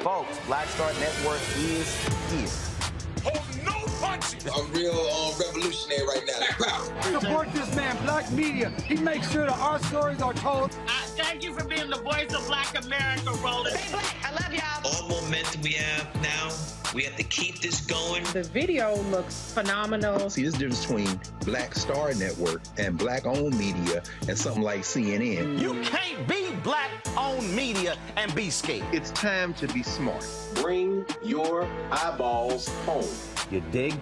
Folks, Black Star Network is here. Hold nobody I'm real revolutionary right now. Support this man, Black Media. He makes sure that our stories are told. Thank you for being the voice of Black America, Roland. Stay black. I love y'all. All momentum we have now, we have to keep this going. The video looks phenomenal. See, there's a difference between Black Star Network and Black-owned media and something like CNN. You can't be Black-owned media and be scared. It's time to be smart. Bring your eyeballs home. You dig?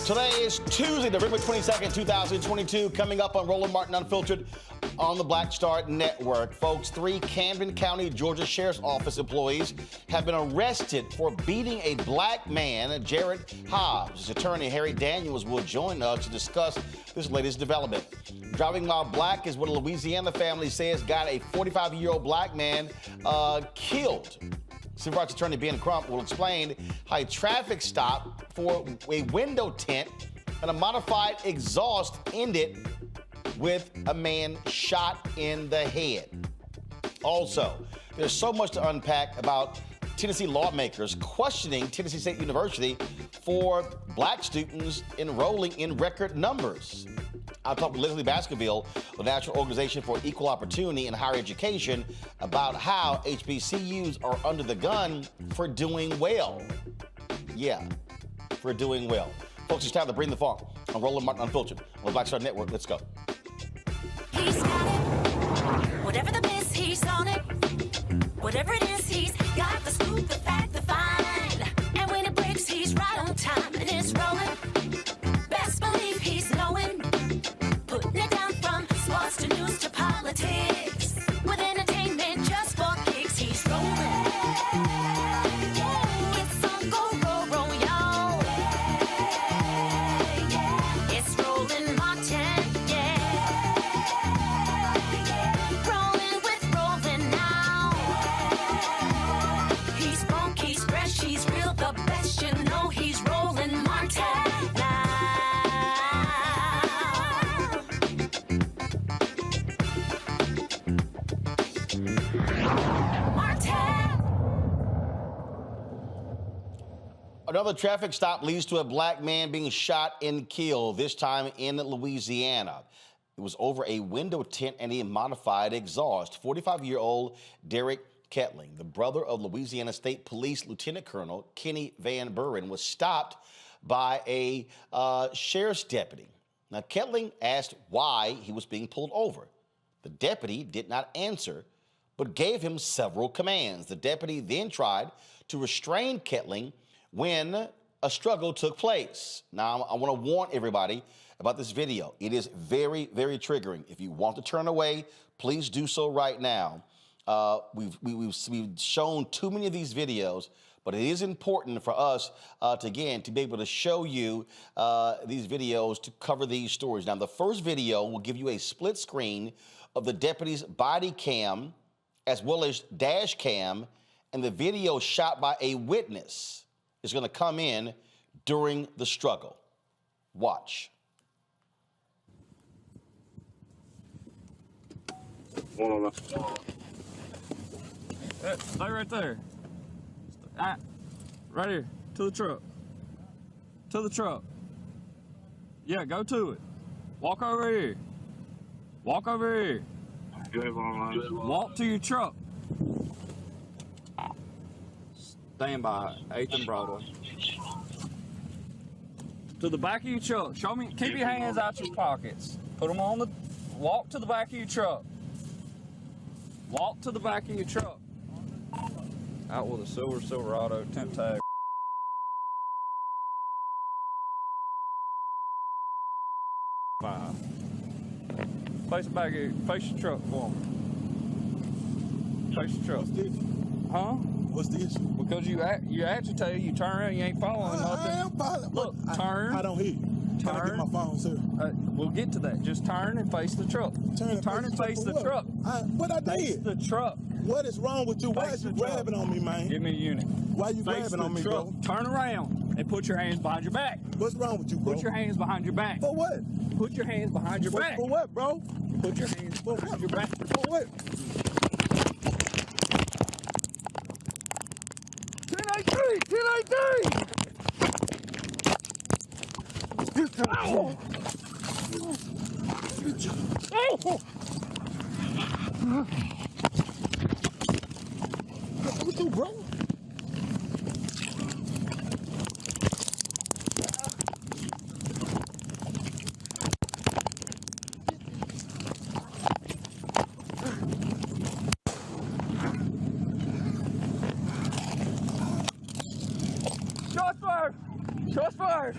Today is Tuesday, November 22nd, 2022, coming up on Roland Martin Unfiltered on the Black Star Network. Folks, 3 Camden County, Georgia Sheriff's Office employees have been arrested for beating a black man, Jarrett Hobbs. His attorney, Harry Daniels, will join us to discuss this latest development. Driving while black is what a Louisiana family says got a 45-year-old black man killed. Civil rights attorney Ben Crump will explain how a traffic stop for a window tint and a modified exhaust ended with a man shot in the head. Also, there's so much to unpack about Tennessee lawmakers questioning Tennessee State University for black students enrolling in record numbers. I'll talk with Lezli Baskerville, the National Organization for Equal Opportunity in Higher Education, about how HBCUs are under the gun for doing well. Yeah, for doing well. Folks, it's time to bring the funk on Roland Martin Unfiltered on the Black Star Network. Let's go. He's got it. Whatever the miss, he's on it. Whatever it is, he's got the scoop, the fact, the find. And when it breaks, he's right on time and it's rolling. Best believe he's knowing. Putting it down from sports to news to politics. With entertainment just for kicks, he's rolling. It's on go, roll, roll, y'all. It's Roland Martin, yeah. Rolling with Roland now. He's funk, he's fresh, he's real, the best, you know he's Roland Martin now. Another traffic stop leads to a black man being shot and killed, this time in Louisiana. It was over a window tint and a modified exhaust. 45-year-old Derrick Kettling, the brother of Louisiana State Police Lieutenant Colonel Kenny Van Buren, was stopped by a sheriff's deputy. Now, Kettling asked why he was being pulled over. The deputy did not answer, but gave him several commands. The deputy then tried to restrain Kettling when a struggle took place. Now, I want to warn everybody about this video. It is very, very triggering. If you want to turn away, please do so right now. We've shown too many of these videos, but it is important for us to be able to show you these videos to cover these stories. Now, the first video will give you a split screen of the deputy's body cam as well as dash cam, and the video shot by a witness is going to come in during the struggle. Watch. Hey, stay right there. Right here. To the truck. To the truck. Yeah, go to it. Walk over here. Walk over here. Walk to your truck. Stand by 8th and Broadway. To the back of your truck. Show me. Keep your hands out your pockets. Put them on the. Walk to the back of your truck. Walk to the back of your truck. Out with a Silverado temp tag. Face back here. Face your truck for me. Face your truck. Huh? What's the issue? Because you agitated, you turn around, you ain't following nothing. I am following. Look, turn. I don't hear you. Can I get my phone, sir? We'll get to that. Just turn and face the truck. Turn and face the truck. What I did? Face the truck. What is wrong with you? Why is you grabbing on me, man? Give me a unit. Why you grabbing on me, bro? Turn around and put your hands behind your back. What's wrong with you, bro? Put your hands behind your back. For what? Put your hands behind your back. For what, bro? Put your hands behind your back. For what? 10-18! Ow! Oh! What you, bro? Shots fired! Shots fired!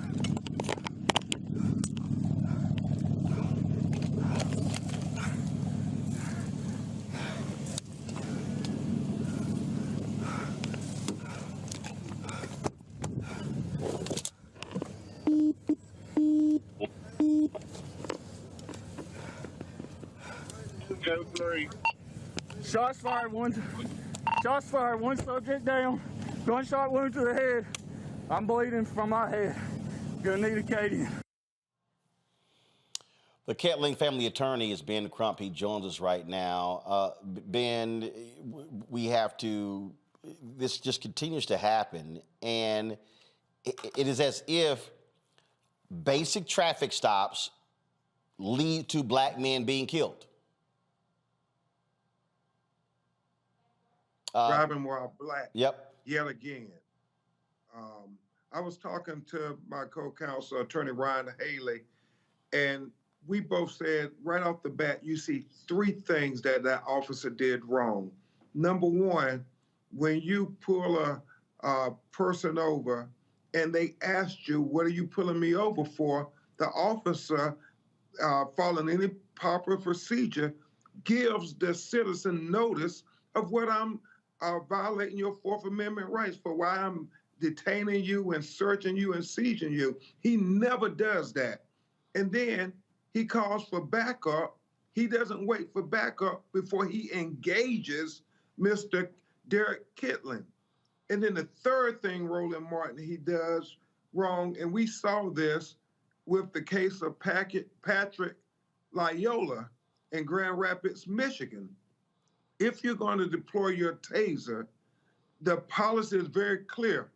Shots fired, one subject down, gunshot wound to the head. I'm bleeding from my head. Gonna need a Acadian. The Kettling family attorney is Ben Crump. He joins us right now. Ben, we have to, this just continues to happen, and it is as if basic traffic stops lead to black men being killed. Driving while black. Yep. Yet again. I was talking to my co-counsel, Attorney Ryan Haley, and we both said right off the bat, you see three things that that officer did wrong. Number one, when you pull a person over and they asked you, what are you pulling me over for? The officer, following any proper procedure, gives the citizen notice of what I'm violating your Fourth Amendment rights for, why I'm detaining you and searching you and seizing you. He never does that. And then he calls for backup. He doesn't wait for backup before he engages Mr. Derrick Kettling. And then the third thing Roland Martin he does wrong, and we saw this with the case of Patrick Loyola in Grand Rapids, Michigan. If you're going to deploy your taser, the policy is very clear.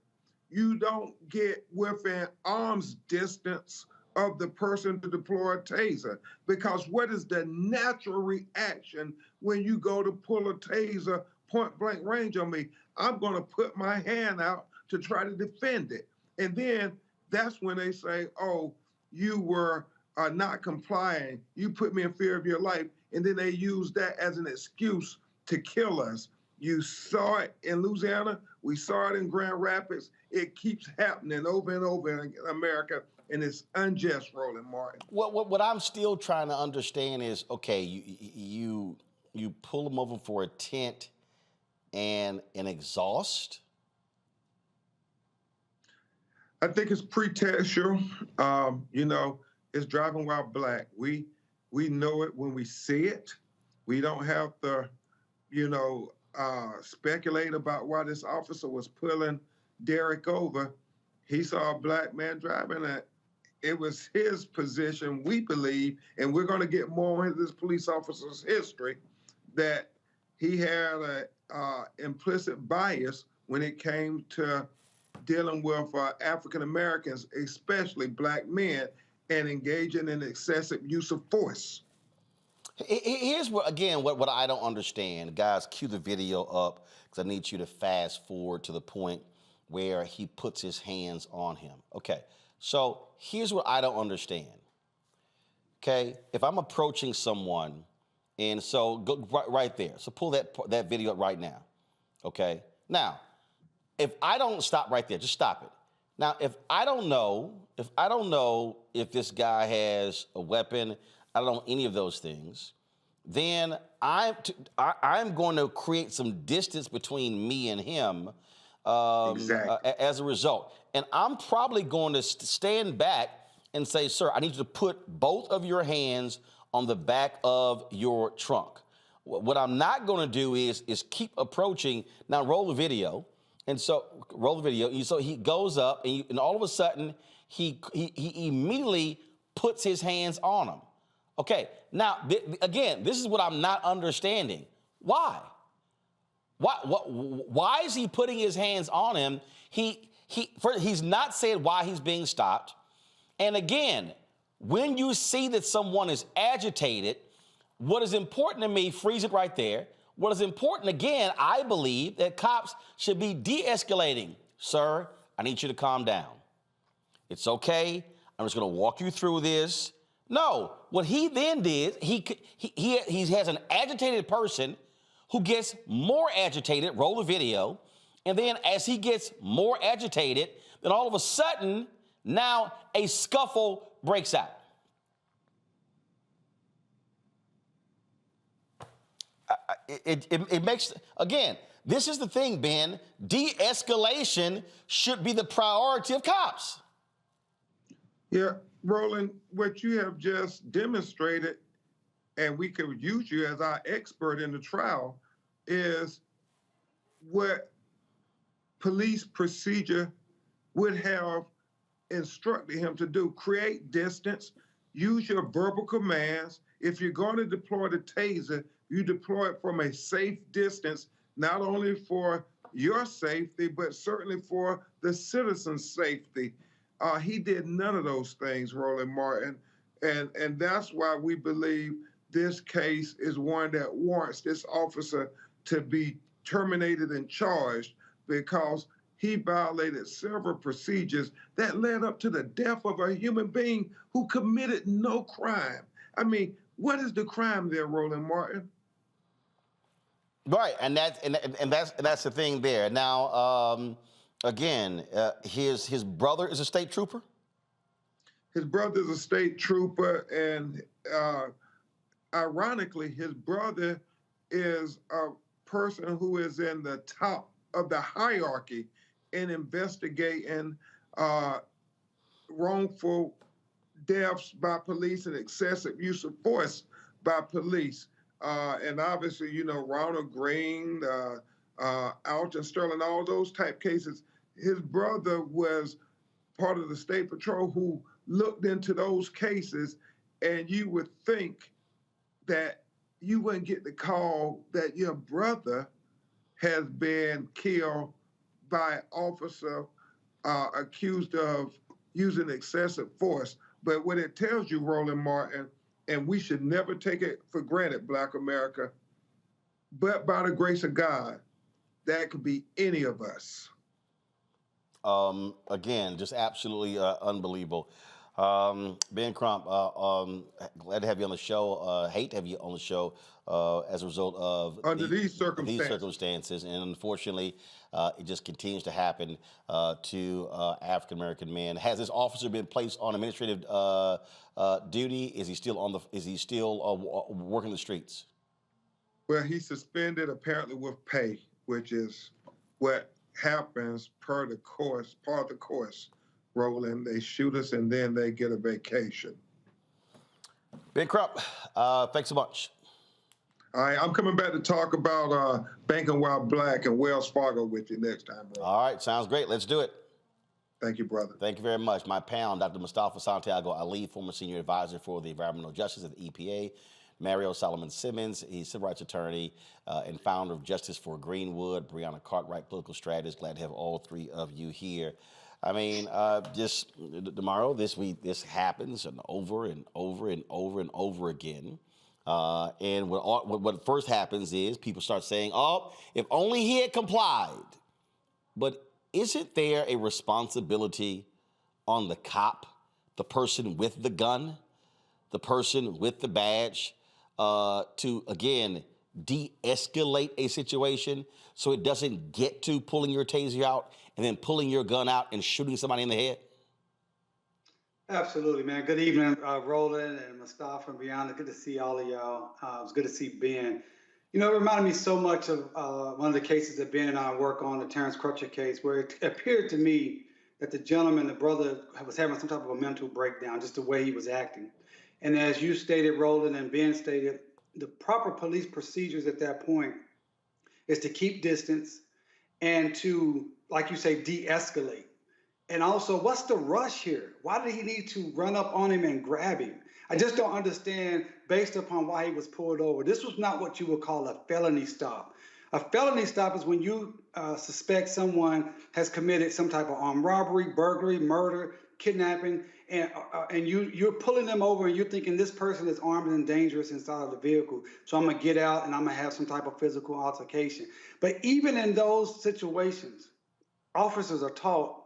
You don't get within arm's distance of the person to deploy a taser, because what is the natural reaction when you go to pull a taser point blank range on me? I'm going to put my hand out to try to defend it. And then that's when they say, oh, you were not complying. You put me in fear of your life. And then they use that as an excuse to kill us. You saw it in Louisiana. We saw it in Grand Rapids. It keeps happening over and over in America, and it's unjust, Roland Martin. What I'm still trying to understand is, okay, you pull them over for a tint and an exhaust? I think it's pretextual. You know, it's driving while black. We know it when we see it. We don't have to, you know, speculate about why this officer was pulling Derrick over. He saw a black man driving it. It was his position, we believe, and we're going to get more into this police officer's history, that he had an implicit bias when it came to dealing with African Americans, especially black men, and engaging in excessive use of force. Here's what I don't understand. Guys, cue the video up, because I need you to fast forward to the point where he puts his hands on him. Okay, so here's what I don't understand. Okay, if I'm approaching someone, and so go right there. So pull that video up right now. Okay, now, if I don't stop right there, just stop it. Now, if I don't know if this guy has a weapon, I don't know any of those things, then I'm going to create some distance between me and him as a result. And I'm probably going to stand back and say, sir, I need you to put both of your hands on the back of your trunk. What I'm not going to do is keep approaching. Now roll the video. And so roll the video. So he goes up and all of a sudden he immediately puts his hands on him. Okay, now, again, this is what I'm not understanding. Why? Why is he putting his hands on him? He's not saying why he's being stopped. And again, when you see that someone is agitated, what is important to me, freeze it right there. What is important, again, I believe that cops should be de-escalating. Sir, I need you to calm down. It's okay. I'm just going to walk you through this. No, what he then did, he has an agitated person who gets more agitated, roll the video, and then as he gets more agitated, then all of a sudden, now a scuffle breaks out. It makes, again, this is the thing, Ben, de-escalation should be the priority of cops. Yeah, Roland, what you have just demonstrated, and we could use you as our expert in the trial, is what police procedure would have instructed him to do. Create distance, use your verbal commands. If you're going to deploy the taser, you deploy it from a safe distance, not only for your safety, but certainly for the citizen's safety. He did none of those things, Roland Martin, and that's why we believe this case is one that warrants this officer to be terminated and charged, because he violated several procedures that led up to the death of a human being who committed no crime. I mean, what is the crime there, Roland Martin? Right, and that's the thing there. Now, again, his brother is a state trooper? His brother is a state trooper, and ironically, his brother is a person who is in the top of the hierarchy in investigating wrongful deaths by police and excessive use of force by police. And obviously, you know, Ronald Green, Alton Sterling, all those type cases. His brother was part of the State Patrol who looked into those cases, and you would think that you wouldn't get the call that your brother has been killed by an officer accused of using excessive force. But what it tells you, Roland Martin, and we should never take it for granted, Black America, but by the grace of God, that could be any of us. Again, just absolutely unbelievable. Ben Crump, glad to have you on the show. Hate to have you on the show as a result of these circumstances. And unfortunately, it just continues to happen to African-American men. Has this officer been placed on administrative duty? Is he still working the streets? Well, he's suspended apparently with pay, which is what happens part of the course, Roland. They shoot us and then they get a vacation. Ben Crump, thanks so much. All right, I'm coming back to talk about Banking While Black and Wells Fargo with you next time, bro. All right, sounds great. Let's do it. Thank you, brother. Thank you very much. My pal, Dr. Mustafa Santiago Ali, former senior advisor for the Environmental Justice at the EPA. Mario Solomon Simmons, he's a civil rights attorney and founder of Justice for Greenwood. Brianna Cartwright, political strategist. Glad to have all three of you here. I mean, just tomorrow, this week, this happens and over and over and over and over again. And what first happens is people start saying, oh, if only he had complied. But isn't there a responsibility on the cop, the person with the gun, the person with the badge, to, again, de-escalate a situation so it doesn't get to pulling your taser out and then pulling your gun out and shooting somebody in the head? Absolutely, man. Good evening, Roland and Mustafa and Brianna. Good to see all of y'all. It was good to see Ben. You know, it reminded me so much of one of the cases that Ben and I work on, the Terrence Crutcher case, where it appeared to me that the gentleman, the brother, was having some type of a mental breakdown, just the way he was acting. And as you stated, Roland, and Ben stated, the proper police procedures at that point is to keep distance and to, like you say, de-escalate. And also, what's the rush here? Why did he need to run up on him and grab him? I just don't understand, based upon why he was pulled over. This was not what you would call a felony stop. A felony stop is when you suspect someone has committed some type of armed robbery, burglary, murder, kidnapping, and you're pulling them over and you're thinking this person is armed and dangerous inside of the vehicle. So I'm gonna get out and I'm gonna have some type of physical altercation. But even in those situations, officers are taught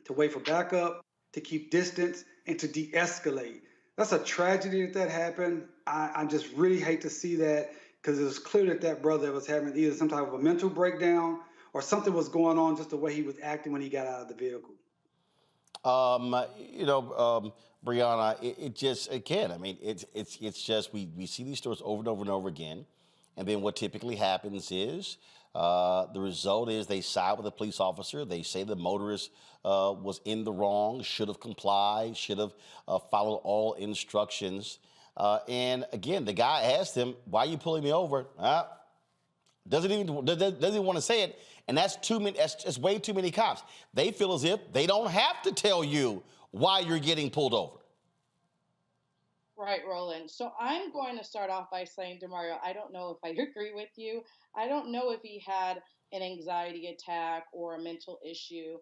to wait for backup, to keep distance, and to de-escalate. That's a tragedy that happened. I just really hate to see that, because it was clear that that brother was having either some type of a mental breakdown or something was going on, just the way he was acting when he got out of the vehicle. Brianna, it just, again, I mean, it's just, we see these stories over and over and over again. And then what typically happens is the result is they side with the police officer. They say the motorist was in the wrong, should have complied, should have followed all instructions. And again, the guy asked him, "Why are you pulling me over?" Doesn't even want to say it. And that's too many. That's way too many cops. They feel as if they don't have to tell you why you're getting pulled over. Right, Roland. So I'm going to start off by saying, DeMario, I don't know if I agree with you. I don't know if he had an anxiety attack or a mental issue.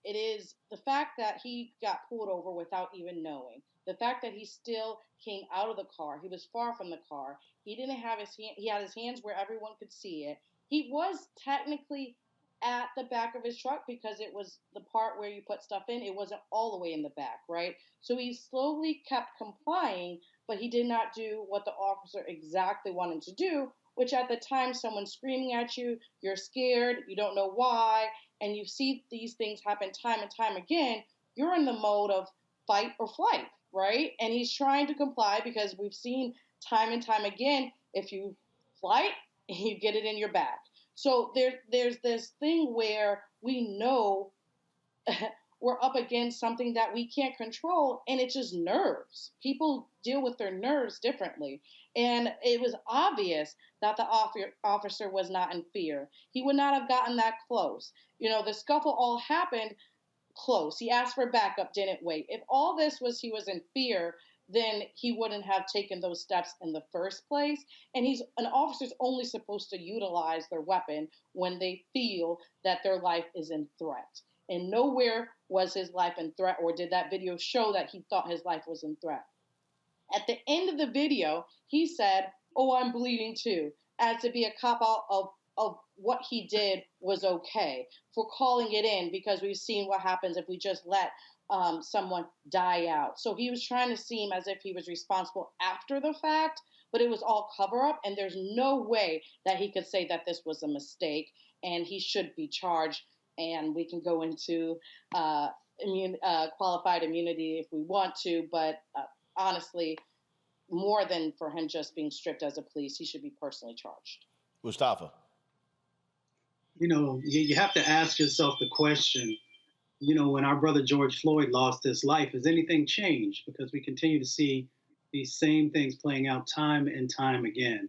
It is the fact that he got pulled over without even knowing. The fact that he still came out of the car. He was far from the car. He didn't have his hand. He had his hands where everyone could see it. He was technically at the back of his truck because it was the part where you put stuff in. It wasn't all the way in the back, right? So he slowly kept complying, but he did not do what the officer exactly wanted to do, which at the time, someone's screaming at you, you're scared, you don't know why, and you see these things happen time and time again, you're in the mode of fight or flight, right? And he's trying to comply because we've seen time and time again, if you flight, you get it in your back. So there's this thing where we know we're up against something that we can't control, and it's just nerves. People deal with their nerves differently. And it was obvious that the officer was not in fear. He would not have gotten that close. You know, the scuffle all happened close. He asked for backup, didn't wait. If all this was he was in fear, then he wouldn't have taken those steps in the first place. And an officer's only supposed to utilize their weapon when they feel that their life is in threat. And nowhere was his life in threat, or did that video show that he thought his life was in threat. At the end of the video, he said, "Oh, I'm bleeding too," as to be a cop-out of what he did was okay, for calling it in, because we've seen what happens if we just let someone die out. So he was trying to seem as if he was responsible after the fact, but it was all cover-up, and there's no way that he could say that this was a mistake, and he should be charged. And we can go into qualified immunity if we want to, but honestly, more than for him just being stripped as a police, he should be personally charged. Mustafa. You know, you have to ask yourself the question, you know, when our brother George Floyd lost his life, has anything changed? Because we continue to see these same things playing out time and time again.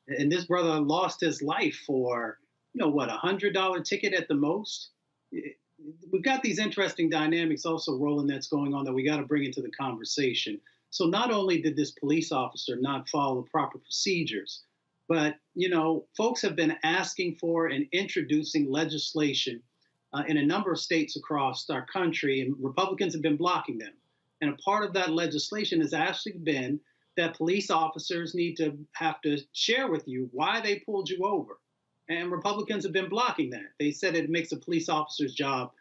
And this brother lost his life for, you know, what, $100 ticket at the most? We've got these interesting dynamics also, Roland, that's going on that we got to bring into the conversation. So not only did this police officer not follow the proper procedures, but, you know, folks have been asking for and introducing legislation in a number of states across our country, and Republicans have been blocking them. And a part of that legislation has actually been that police officers need to have to share with you why they pulled you over. And Republicans have been blocking that. They said it makes a police officer's job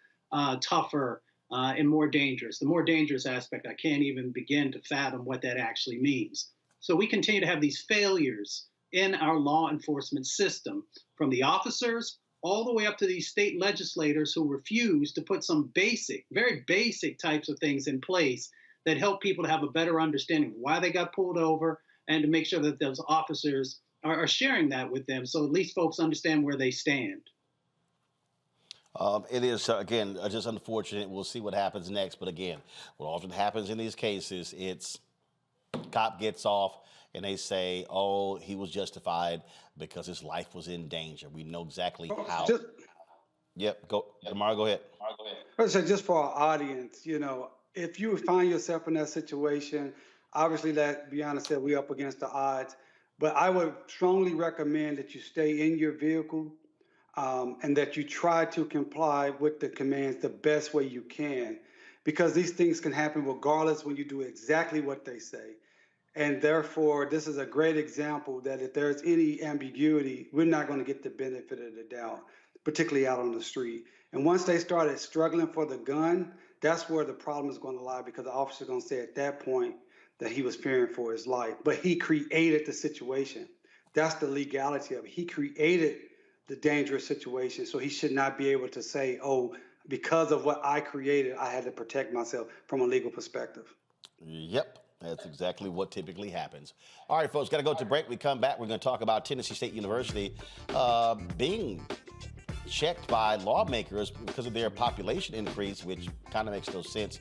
tougher and more dangerous. The more dangerous aspect, I can't even begin to fathom what that actually means. So we continue to have these failures in our law enforcement system, from the officers all the way up to these state legislators who refuse to put some basic, very basic types of things in place that help people to have a better understanding of why they got pulled over and to make sure that those officers are sharing that with them so at least folks understand where they stand. It is, again, just unfortunate. We'll see what happens next. But again, what often happens in these cases, it's cop gets off and they say, oh, he was justified because his life was in danger. We know exactly how. Yep, go, Damar, go ahead. I say, just for our audience, you know, if you find yourself in that situation, obviously, like Brianna said, we're up against the odds. But I would strongly recommend that you stay in your vehicle. And that you try to comply with the commands the best way you can, because these things can happen regardless when you do exactly what they say. And therefore, this is a great example that if there's any ambiguity, we're not going to get the benefit of the doubt, particularly out on the street. And once they started struggling for the gun, that's where the problem is going to lie, because the officer is going to say at that point that he was fearing for his life. But he created the situation. That's the legality of it. He created the dangerous situation. So he should not be able to say, oh, because of what I created, I had to protect myself from a legal perspective. Yep, that's exactly what typically happens. All right, folks, got to go to break. We come back. We're going to talk about Tennessee State University being checked by lawmakers because of their population increase, which kind of makes no sense,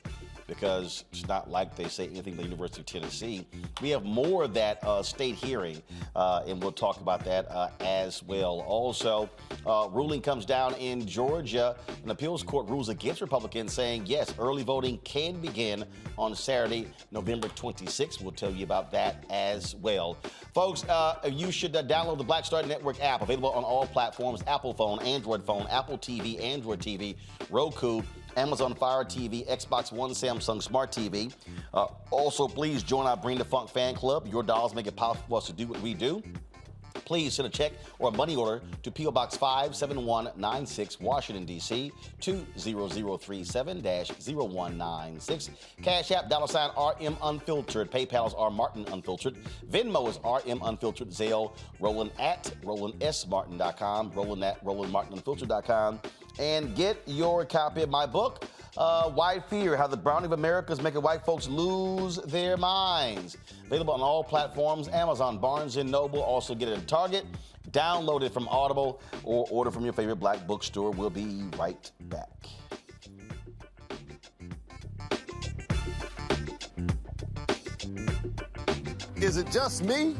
because it's not like they say anything to the University of Tennessee. We have more of that state hearing, and we'll talk about that as well. Also, ruling comes down in Georgia. An appeals court rules against Republicans, saying, yes, early voting can begin on Saturday, November 26th. We'll tell you about that as well. Folks, you should download the Black Star Network app, available on all platforms: Apple phone, Android phone, Apple TV, Android TV, Roku, Amazon Fire TV, Xbox One, Samsung Smart TV. Also, please join our Bring the Funk fan club. Your dollars make it possible for us to do what we do. Please send a check or a money order to P.O. Box 57196, Washington, D.C., 20037-0196. Cash App, $RM Unfiltered. PayPal's R Martin Unfiltered. Venmo is RM Unfiltered. Zelle, Roland at RolandSMartin.com. Roland at RolandMartinUnfiltered.com. And get your copy of my book, White Fear, How the Browning of America is Making White Folks Lose Their Minds. Available on all platforms: Amazon, Barnes & Noble. Also get it at Target. Download it from Audible or order from your favorite black bookstore. We'll be right back. Is it just me?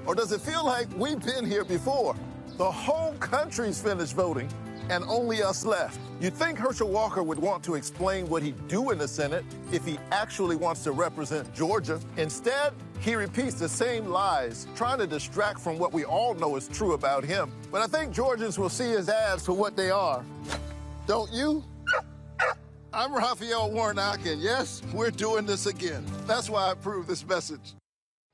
Or does it feel like we've been here before? The whole country's finished voting, and only us left. You'd think Herschel Walker would want to explain what he'd do in the Senate if he actually wants to represent Georgia. Instead, he repeats the same lies, trying to distract from what we all know is true about him. But I think Georgians will see his ads for what they are. Don't you? I'm Raphael Warnock, and yes, we're doing this again. That's why I approve this message.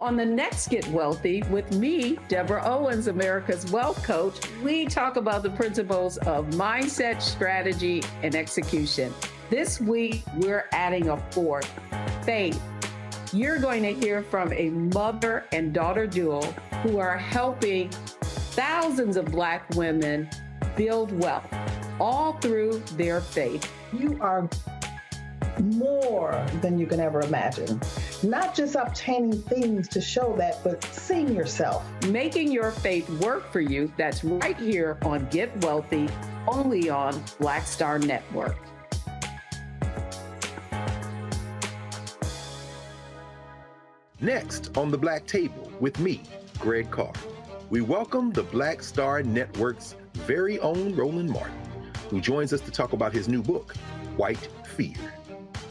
On the next Get Wealthy with me, Deborah Owens, America's Wealth Coach, we talk about the principles of mindset, strategy, and execution. This week, we're adding a fourth: faith. You're going to hear from a mother and daughter duo who are helping thousands of Black women build wealth, all through their faith. You are more than you can ever imagine. Not just obtaining things to show that, but seeing yourself. Making your faith work for you. That's right here on Get Wealthy, only on Black Star Network. Next on the Black Table with me, Greg Carr, we welcome the Black Star Network's very own Roland Martin, who joins us to talk about his new book, White Fear: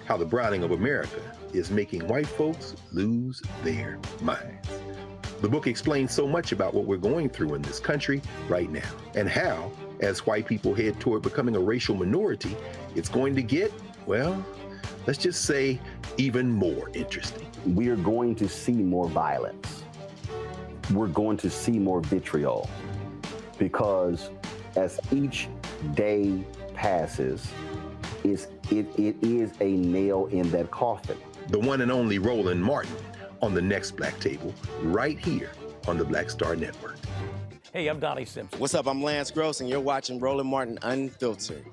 How the Browning of America is Making White Folks Lose Their Minds. The book explains so much about what we're going through in this country right now, and how, as white people head toward becoming a racial minority, it's going to get, well, let's just say, even more interesting. We are going to see more violence. We're going to see more vitriol, because as each day passes, it is a nail in that coffin. The one and only Roland Martin on the next Black Table, right here on the Black Star Network. Hey, I'm Donnie Simpson. What's up? I'm Lance Gross, and you're watching Roland Martin Unfiltered.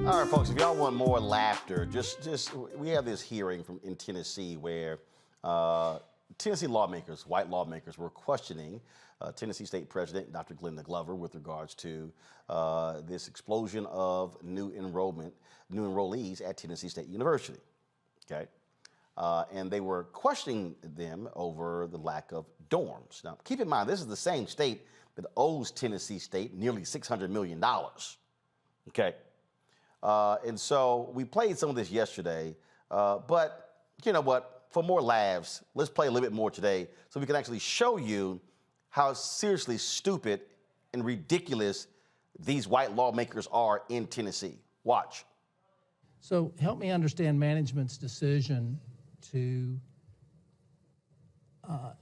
All right, folks, if y'all want more laughter, we have this hearing in Tennessee where Tennessee lawmakers, white lawmakers, were questioning Tennessee State President Dr. Glenda Glover with regards to this explosion of new enrollees at Tennessee State University. Okay, and they were questioning them over the lack of dorms. Now, keep in mind, this is the same state that owes Tennessee State nearly $600 million. Okay. And so we played some of this yesterday, but you know what? For more laughs, let's play a little bit more today so we can actually show you how seriously stupid and ridiculous these white lawmakers are in Tennessee. Watch. So help me understand management's decision to,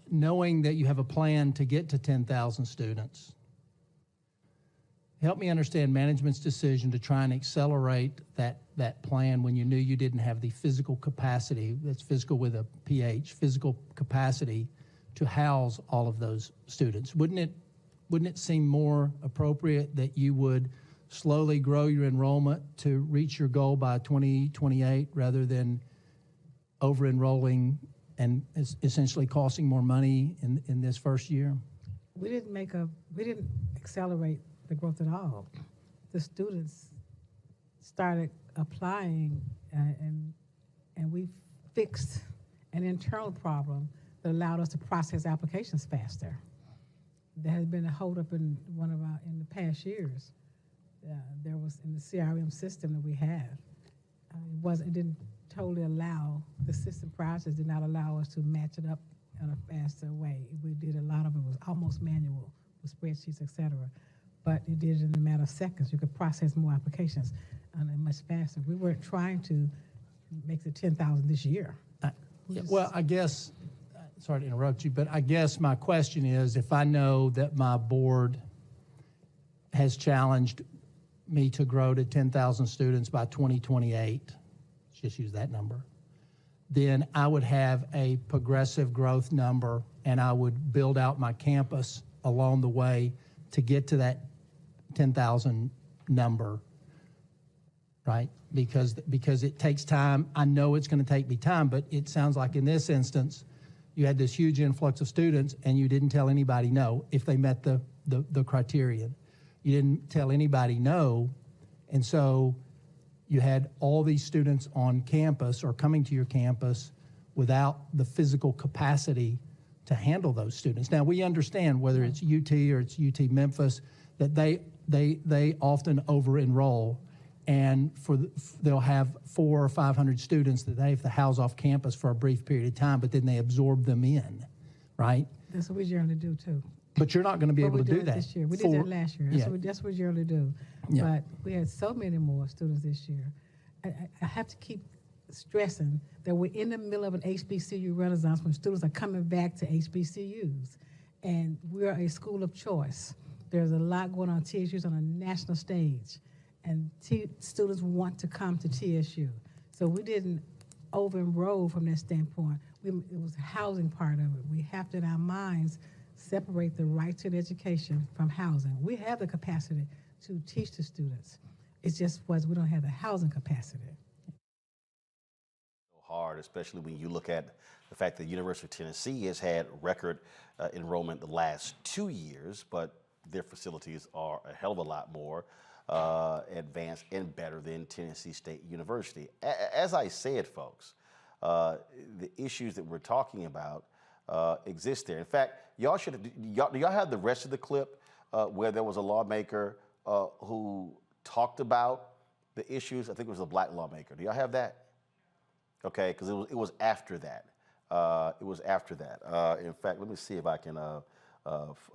knowing that you have a plan to get to 10,000 students. Help me understand management's decision to try and accelerate that plan when you knew you didn't have the physical capacity, that's physical with a PH, physical capacity to house all of those students. Wouldn't it seem more appropriate that you would slowly grow your enrollment to reach your goal by 2028 rather than over-enrolling and essentially costing more money in this first year? We didn't accelerate the growth at all. The students started applying and we fixed an internal problem that allowed us to process applications faster. There has been a holdup in in the past years. There was in the CRM system that we have. It didn't totally allow, the system process did not allow us to match it up in a faster way. We did a lot of it was almost manual with spreadsheets, et cetera. But it did it in a matter of seconds. You could process more applications much faster. We weren't trying to make the 10,000 this year. Well, I guess, sorry to interrupt you, but I guess my question is, if I know that my board has challenged me to grow to 10,000 students by 2028, let's just use that number, then I would have a progressive growth number and I would build out my campus along the way to get to that 10,000 number, right? Because it takes time. I know it's going to take me time, but it sounds like in this instance, you had this huge influx of students and you didn't tell anybody no if they met the criterion. You didn't tell anybody no, and so you had all these students on campus or coming to your campus without the physical capacity to handle those students. Now, we understand whether it's UT or it's UT Memphis, that they often over-enroll, and they'll have 400 or 500 students that they have to house off campus for a brief period of time, but then they absorb them in, right? That's what we generally do too. But you're not going to be able to do that this year. We did that last year. That's what we generally do. Yeah. But we had so many more students this year. I have to keep stressing that we're in the middle of an HBCU renaissance when students are coming back to HBCUs. And we're a school of choice. There's a lot going on TSU's on a national stage. And students want to come to TSU. So we didn't over-enroll from that standpoint. It was the housing part of it. We have to, in our minds, separate the right to an education from housing. We have the capacity to teach the students. It's just we don't have the housing capacity. Hard, especially when you look at the fact that the University of Tennessee has had record enrollment the last 2 years, but their facilities are a hell of a lot more advanced and better than Tennessee State University. As I said, folks, the issues that we're talking about exist there. In fact, do y'all have the rest of the clip where there was a lawmaker who talked about the issues? I think it was a black lawmaker. Do y'all have that? Okay, because it was after that. It was after that. In fact, let me see if I can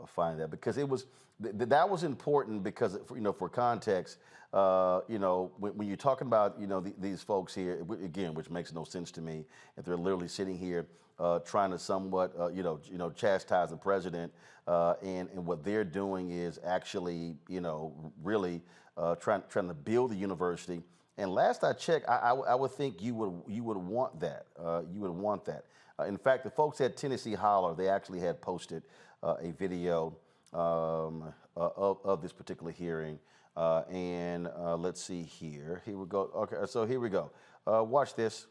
finding that, because it was that was important, because for context, when you're talking about these folks here again, which makes no sense to me, if they're literally sitting here trying to somewhat chastise the president, and what they're doing is actually really trying to build the university. And last I checked, I would think you would want that. You would want that. In fact, the folks at Tennessee Holler, they actually had posted a video of this particular hearing. And let's see here. Here we go. Okay, so here we go. Watch this.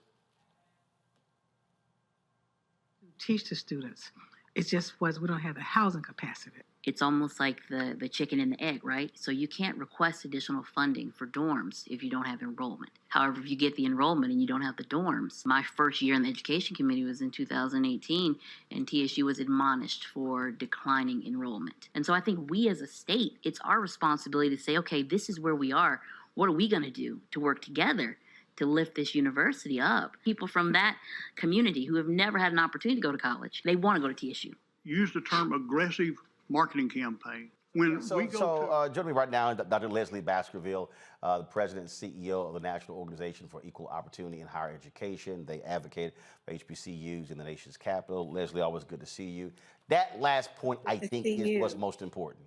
Teach the students. It just was, we don't have the housing capacity. It's almost like the chicken and the egg, right? So you can't request additional funding for dorms if you don't have enrollment. However, if you get the enrollment and you don't have the dorms, my first year in the education committee was in 2018, and TSU was admonished for declining enrollment. And so I think we as a state, it's our responsibility to say, okay, this is where we are. What are we going to do to work together to lift this university up? People from that community who have never had an opportunity to go to college, they want to go to TSU. Use the term aggressive marketing campaign. Joining me right now, Dr. Lezli Baskerville, the president and CEO of the National Organization for Equal Opportunity in Higher Education. They advocate for HBCUs in the nation's capital. Leslie, always good to see you. That last point, I think, is what's most important.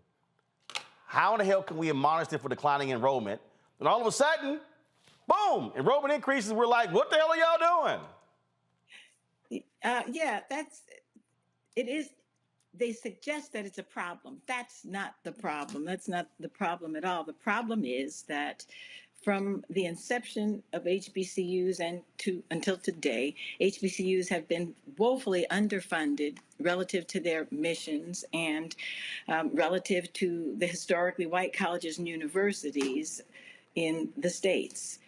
How in the hell can we admonish them for declining enrollment, and all of a sudden, boom, enrollment increases? We're like, what the hell are y'all doing? It is. They suggest that it's a problem. That's not the problem. That's not the problem at all. The problem is that from the inception of HBCUs and until today, HBCUs have been woefully underfunded relative to their missions and relative to the historically white colleges and universities in the states.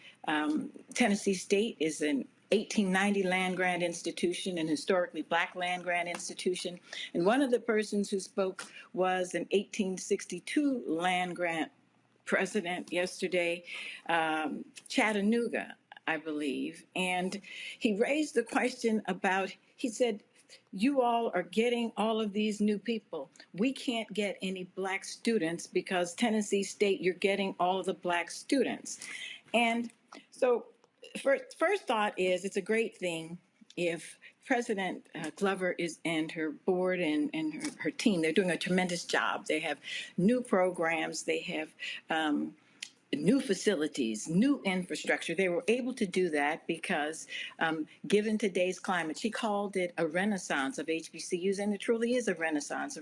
Tennessee State is an 1890 land-grant institution, an historically black land-grant institution. And one of the persons who spoke was an 1862 land-grant president yesterday, Chattanooga, I believe. And he raised the question about, he said, you all are getting all of these new people. We can't get any black students because Tennessee State, you're getting all of the black students. And so first thought is it's a great thing if President Glover and her board and her team, they're doing a tremendous job. They have new programs, they have new facilities, new infrastructure. They were able to do that because given today's climate, she called it a renaissance of HBCUs, and it truly is a renaissance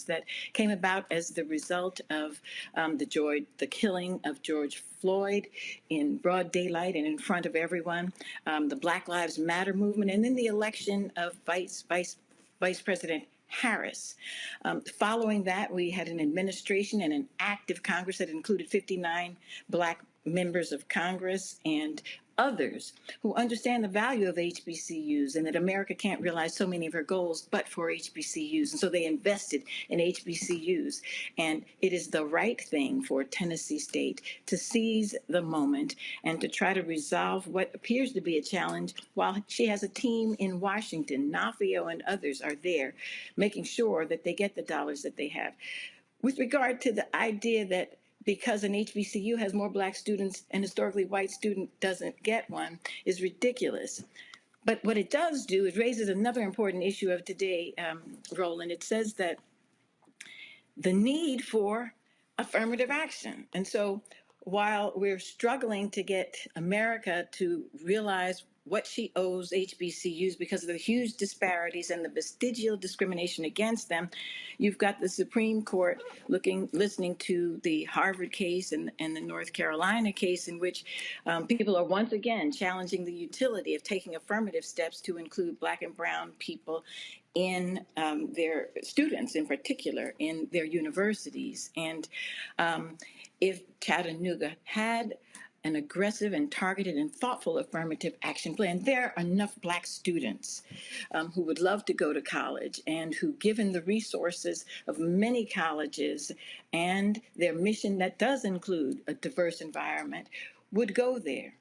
that came about as the result of the killing of George Floyd in broad daylight and in front of everyone, the Black Lives Matter movement, and then the election of Vice President Harris. Following that, we had an administration and an active Congress that included 59 black members of Congress and others who understand the value of HBCUs and that America can't realize so many of her goals but for HBCUs. And so they invested in HBCUs. And it is the right thing for Tennessee State to seize the moment and to try to resolve what appears to be a challenge while she has a team in Washington. Nafio and others are there making sure that they get the dollars that they have. With regard to the idea that because an HBCU has more black students, an historically white student doesn't get one, is ridiculous. But what it does do, it raises another important issue of today, Roland. It says that the need for affirmative action. And so while we're struggling to get America to realize what she owes HBCUs because of the huge disparities and the vestigial discrimination against them, you've got the Supreme Court listening to the Harvard case and the North Carolina case in which people are once again challenging the utility of taking affirmative steps to include black and brown people in their students, in particular, in their universities. And if Chattanooga had an aggressive and targeted and thoughtful affirmative action plan, there are enough black students who would love to go to college and who, given the resources of many colleges and their mission that does include a diverse environment, would go there.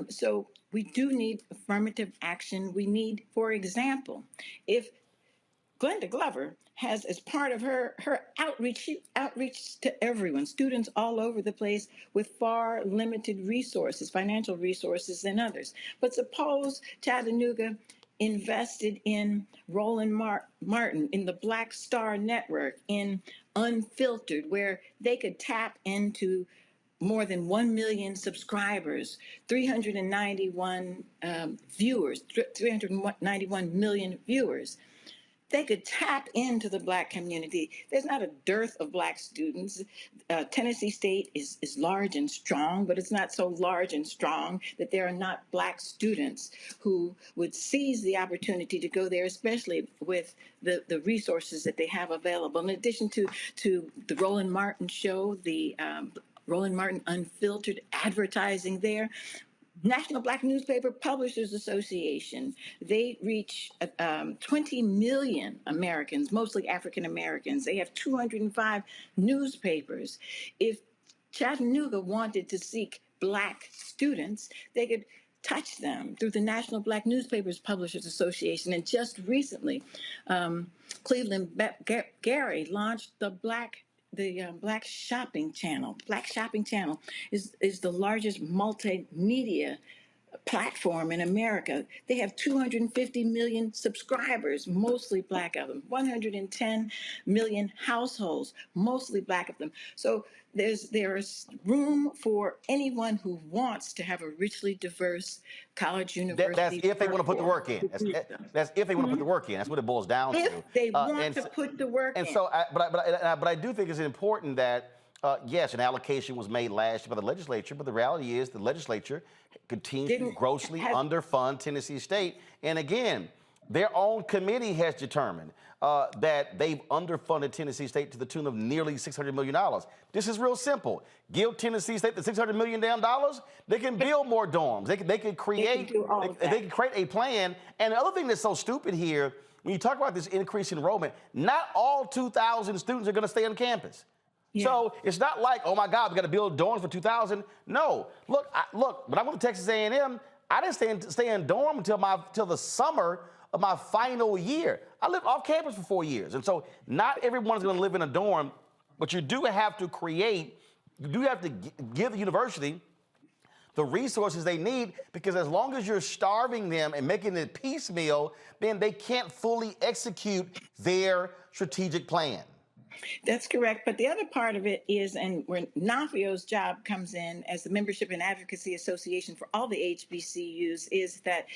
So we do need affirmative action. We need, for example, if Glenda Glover has, as part of her outreach to everyone, students all over the place with far limited resources, financial resources than others. But suppose Chattanooga invested in Roland Martin, in the Black Star Network, in Unfiltered, where they could tap into more than 1 million subscribers, 391 viewers, 391 million viewers. They could tap into the Black community. There's not a dearth of Black students. Tennessee State is large and strong, but it's not so large and strong that there are not Black students who would seize the opportunity to go there, especially with the resources that they have available. In addition to the Roland Martin show, the Roland Martin Unfiltered advertising there, National Black Newspaper Publishers Association, they reach 20 million Americans, mostly African Americans. They have 205 newspapers. If Chattanooga wanted to seek Black students, they could touch them through the National Black Newspapers Publishers Association. And just recently, Cleveland Gary launched the Black Shopping Channel. Black Shopping Channel is the largest multimedia platform in America. They have 250 million subscribers, mostly Black of them, 110 million households, mostly Black of them. So there's room for anyone who wants to have a richly diverse college university. That's if they want to put the work in. That's if they want to put the work in. That's what it boils down to. If they want to put the work in. And so, but I do think it's important that, yes, an allocation was made last year by the legislature, but the reality is the legislature continues to grossly underfund Tennessee State. And again, their own committee has determined that they've underfunded Tennessee State to the tune of nearly $600 million. This is real simple. Give Tennessee State the $600 million, they can build more dorms. They can create a plan. And the other thing that's so stupid here, when you talk about this increased enrollment, not all 2,000 students are going to stay on campus. Yeah. So it's not like, oh my God, we got to build dorms for 2,000. No, look, when I went to Texas A&M, I didn't stay in dorm until the summer of my final year. I lived off campus for 4 years. And so not everyone's going to live in a dorm, but you do have to give the university the resources they need, because as long as you're starving them and making it piecemeal, then they can't fully execute their strategic plan. That's correct. But the other part of it is, and where NAFIO's job comes in as the Membership and Advocacy Association for all the HBCUs, is that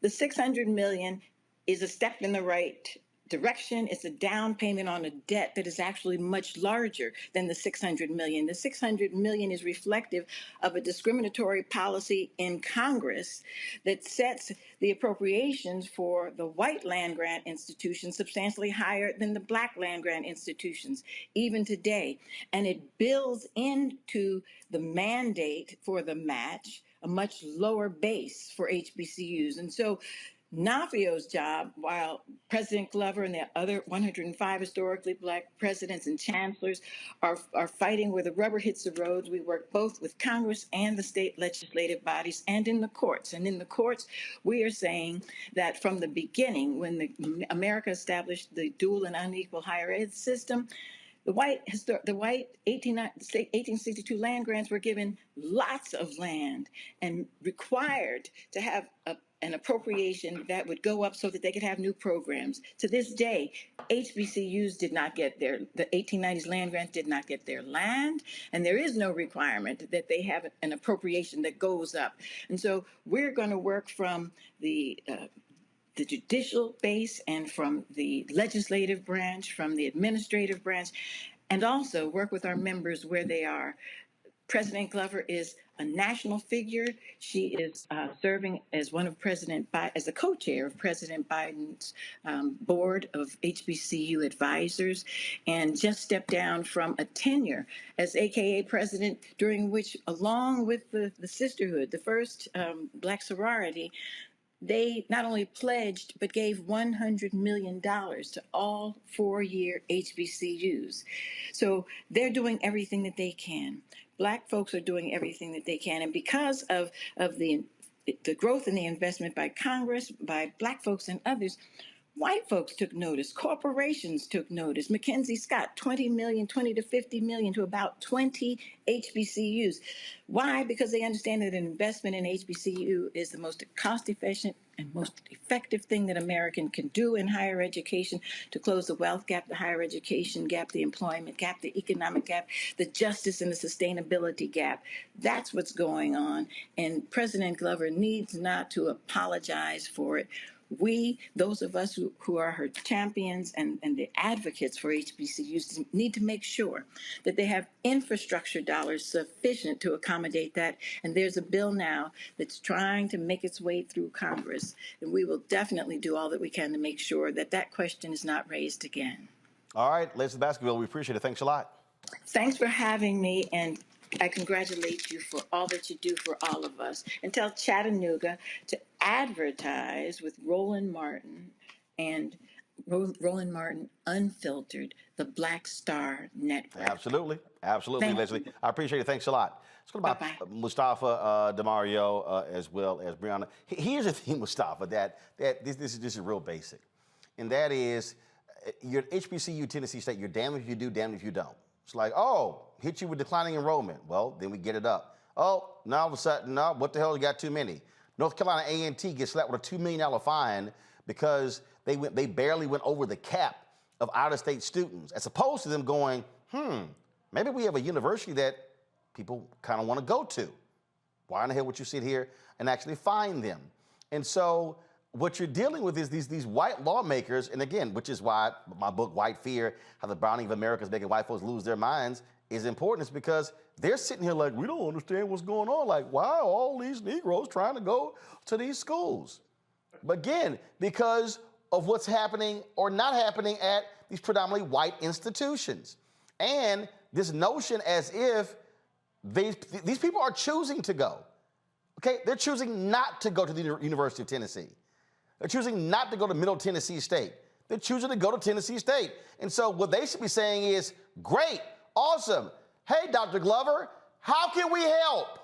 the $600 million is a step in the right direction. It's a down payment on a debt that is actually much larger than the $600 million. The $600 million is reflective of a discriminatory policy in Congress that sets the appropriations for the white land-grant institutions substantially higher than the Black land-grant institutions, even today. And it builds into the mandate for the match a much lower base for HBCUs. And so NAFIO's job, while President Glover and the other 105 historically Black presidents and chancellors are fighting where the rubber hits the road, we work both with Congress and the state legislative bodies and in the courts. And in the courts, we are saying that from the beginning, when America established the dual and unequal higher ed system, the white 1862 land grants were given lots of land and required to have an appropriation that would go up so that they could have new programs. To this day, HBCUs did not get the 1890s land grant did not get their land, and there is no requirement that they have an appropriation that goes up. And so we're going to work from the judicial base and from the legislative branch, from the administrative branch, and also work with our members where they are. President Glover is a national figure. She is serving as as the co-chair of President Biden's board of HBCU advisors, and just stepped down from a tenure as AKA president, during which, along with the sisterhood, the first Black sorority, they not only pledged, but gave $100 million to all four-year HBCUs. So they're doing everything that they can. Black folks are doing everything that they can. And because of the growth in the investment by Congress, by Black folks and others, White folks took notice. Corporations took notice. Mackenzie Scott, 20 million, 20 to 50 million to about 20 HBCUs. Why? Because they understand that an investment in HBCU is the most cost efficient and most effective thing that American can do in higher education to close the wealth gap, the higher education gap, the employment gap, the economic gap, the justice and the sustainability gap. That's what's going on. And President Glover needs not to apologize for it. We, those of us who are her champions and the advocates for HBCUs, need to make sure that they have infrastructure dollars sufficient to accommodate that. And there's a bill now that's trying to make its way through Congress. And we will definitely do all that we can to make sure that that question is not raised again. All right, Lezli Baskerville, we appreciate it. Thanks a lot. Thanks for having me, and I congratulate you for all that you do for all of us. And tell Chattanooga to advertise with Roland Martin and Roland Martin Unfiltered, the Black Star Network. Absolutely. Absolutely, Thank Lezli. I appreciate it. Thanks a lot. Let's go about Mustafa DeMario as well as Brianna. Here's the thing, Mustafa, that this is real basic. And that is, you're at HBCU, Tennessee State, you're damned if you do, damned if you don't. It's like, oh, hit you with declining enrollment. Well, then we get it up. Oh, now all of a sudden, no, what the hell, you got too many. North Carolina A&T gets slapped with a $2 million fine because they barely went over the cap of out-of-state students, as opposed to them going, maybe we have a university that people kind of want to go to. Why in the hell would you sit here and actually fine them? And so what you're dealing with is these white lawmakers, and again, which is why my book, White Fear, How the Browning of America is Making White Folks Lose Their Minds, is important. Is because they're sitting here like, we don't understand what's going on. Like, why are all these Negroes trying to go to these schools? But again, because of what's happening or not happening at these predominantly white institutions. And this notion as if these people are choosing to go. Okay, they're choosing not to go to the University of Tennessee. They're choosing not to go to Middle Tennessee State. They're choosing to go to Tennessee State. And so what they should be saying is, great, awesome. Hey, Dr. Glover, how can we help?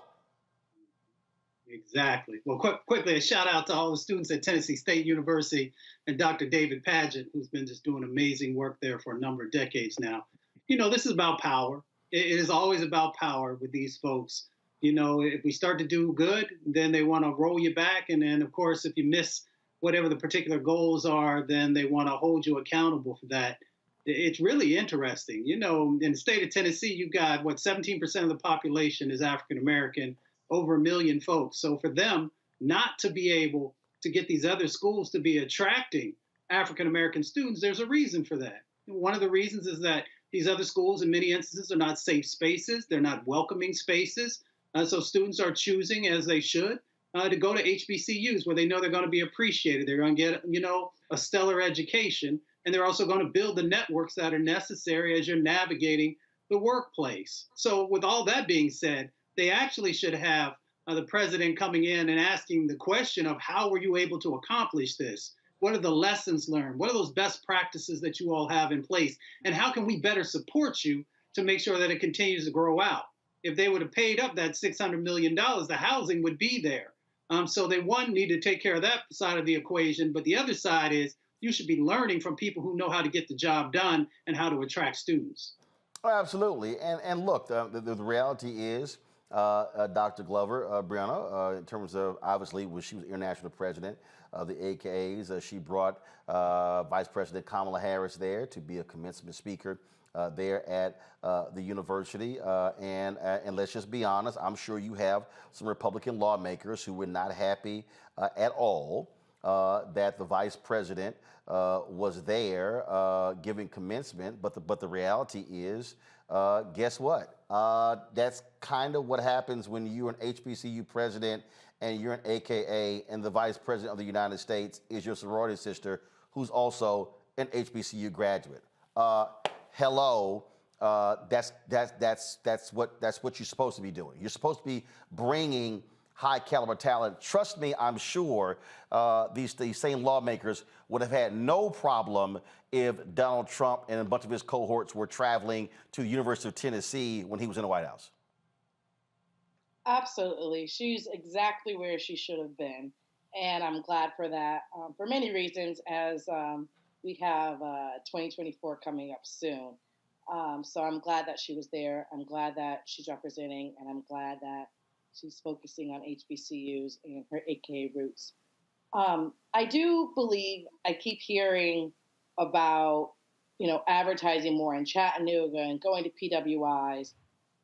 Exactly. Well, quickly, a shout out to all the students at Tennessee State University and Dr. David Padgett, who's been just doing amazing work there for a number of decades now. You know, this is about power. It is always about power with these folks. You know, if we start to do good, then they want to roll you back. And then, of course, if you miss whatever the particular goals are, then they want to hold you accountable for that. It's really interesting. You know, in the state of Tennessee, you've got, 17% of the population is African-American, over 1 million folks. So for them not to be able to get these other schools to be attracting African-American students, there's a reason for that. One of the reasons is that these other schools, in many instances, are not safe spaces. They're not welcoming spaces. So students are choosing, as they should, to go to HBCUs where they know they're going to be appreciated. They're going to get, a stellar education. And they're also going to build the networks that are necessary as you're navigating the workplace. So with all that being said, they actually should have the president coming in and asking the question of how were you able to accomplish this? What are the lessons learned? What are those best practices that you all have in place? And how can we better support you to make sure that it continues to grow out? If they would have paid up that $600 million, the housing would be there. So they, need to take care of that side of the equation. But the other side is you should be learning from people who know how to get the job done and how to attract students. Oh, absolutely. And look, the reality is, Dr. Glover, Brianna, in terms of, obviously, when she was international president of the AKAs, she brought Vice President Kamala Harris there to be a commencement speaker there at the university. And let's just be honest, I'm sure you have some Republican lawmakers who were not happy at all that the vice president was there giving commencement. But the reality is, guess what? That's kind of what happens when you're an HBCU president and you're an AKA and the vice president of the United States is your sorority sister who's also an HBCU graduate. Hello, that's what you're supposed to be doing. You're supposed to be bringing high caliber talent. Trust me, I'm sure these same lawmakers would have had no problem if Donald Trump and a bunch of his cohorts were traveling to the University of Tennessee when he was in the White House. Absolutely. She's exactly where she should have been. And I'm glad for that for many reasons, as we have 2024 coming up soon. So I'm glad that she was there. I'm glad that she's representing, and I'm glad that she's focusing on HBCUs and her AKA roots. I do believe, I keep hearing about, advertising more in Chattanooga and going to PWIs.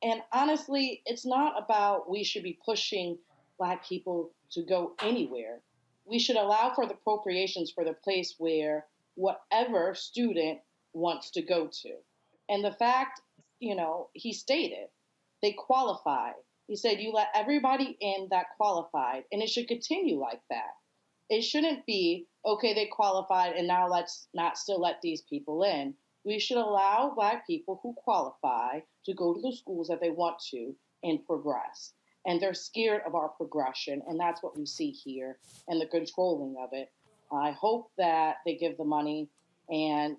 And honestly, it's not about we should be pushing Black people to go anywhere. We should allow for the appropriations for the place where whatever student wants to go to. And the fact, he stated, they qualify. He said, you let everybody in that qualified, and it should continue like that. It shouldn't be, okay, they qualified, and now let's not still let these people in. We should allow Black people who qualify to go to the schools that they want to and progress. And they're scared of our progression, and that's what we see here, and the controlling of it. I hope that they give the money, and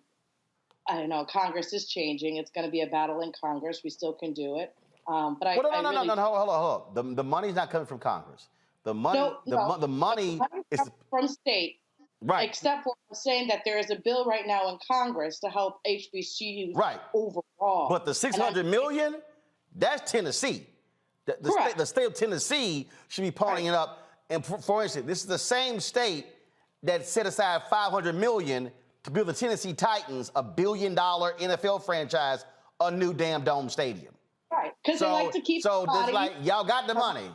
I don't know, Congress is changing. It's going to be a battle in Congress. We still can do it. But no, hold on. The money's not coming from Congress. The money, the money is from state. Right. Except for saying that there is a bill right now in Congress to help HBCUs overall. But the $600 million, that's Tennessee. The state of Tennessee should be ponying it up. And for instance, this is the same state that set aside $500 million to build the Tennessee Titans, $1 billion NFL franchise, a new damn dome stadium. Right, because they like to keep. So it's like y'all got the money.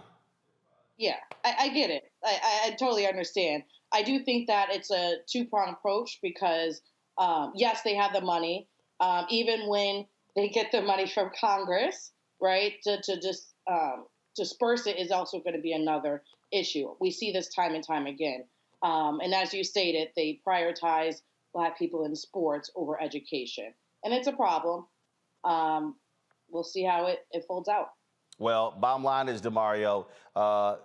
Yeah, I get it. I totally understand. I do think that it's a two-pronged approach because, yes, they have the money. Even when they get the money from Congress, right, to just disperse it is also going to be another issue. We see this time and time again. And as you stated, they prioritize Black people in sports over education. And it's a problem. We'll see how it folds out. Well, bottom line is, DeMario,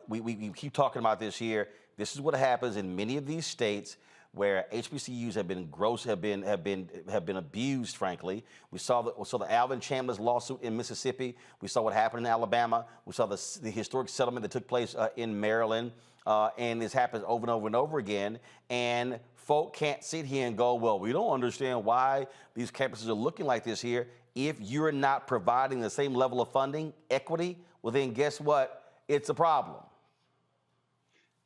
we keep talking about this here. This is what happens in many of these states where HBCUs have been abused. Frankly, we saw the Alvin Chandler's lawsuit in Mississippi. We saw what happened in Alabama. We saw the historic settlement that took place in Maryland, and this happens over and over and over again. And folk can't sit here and go, well, we don't understand why these campuses are looking like this here. If you're not providing the same level of funding, equity, well, then guess what? It's a problem.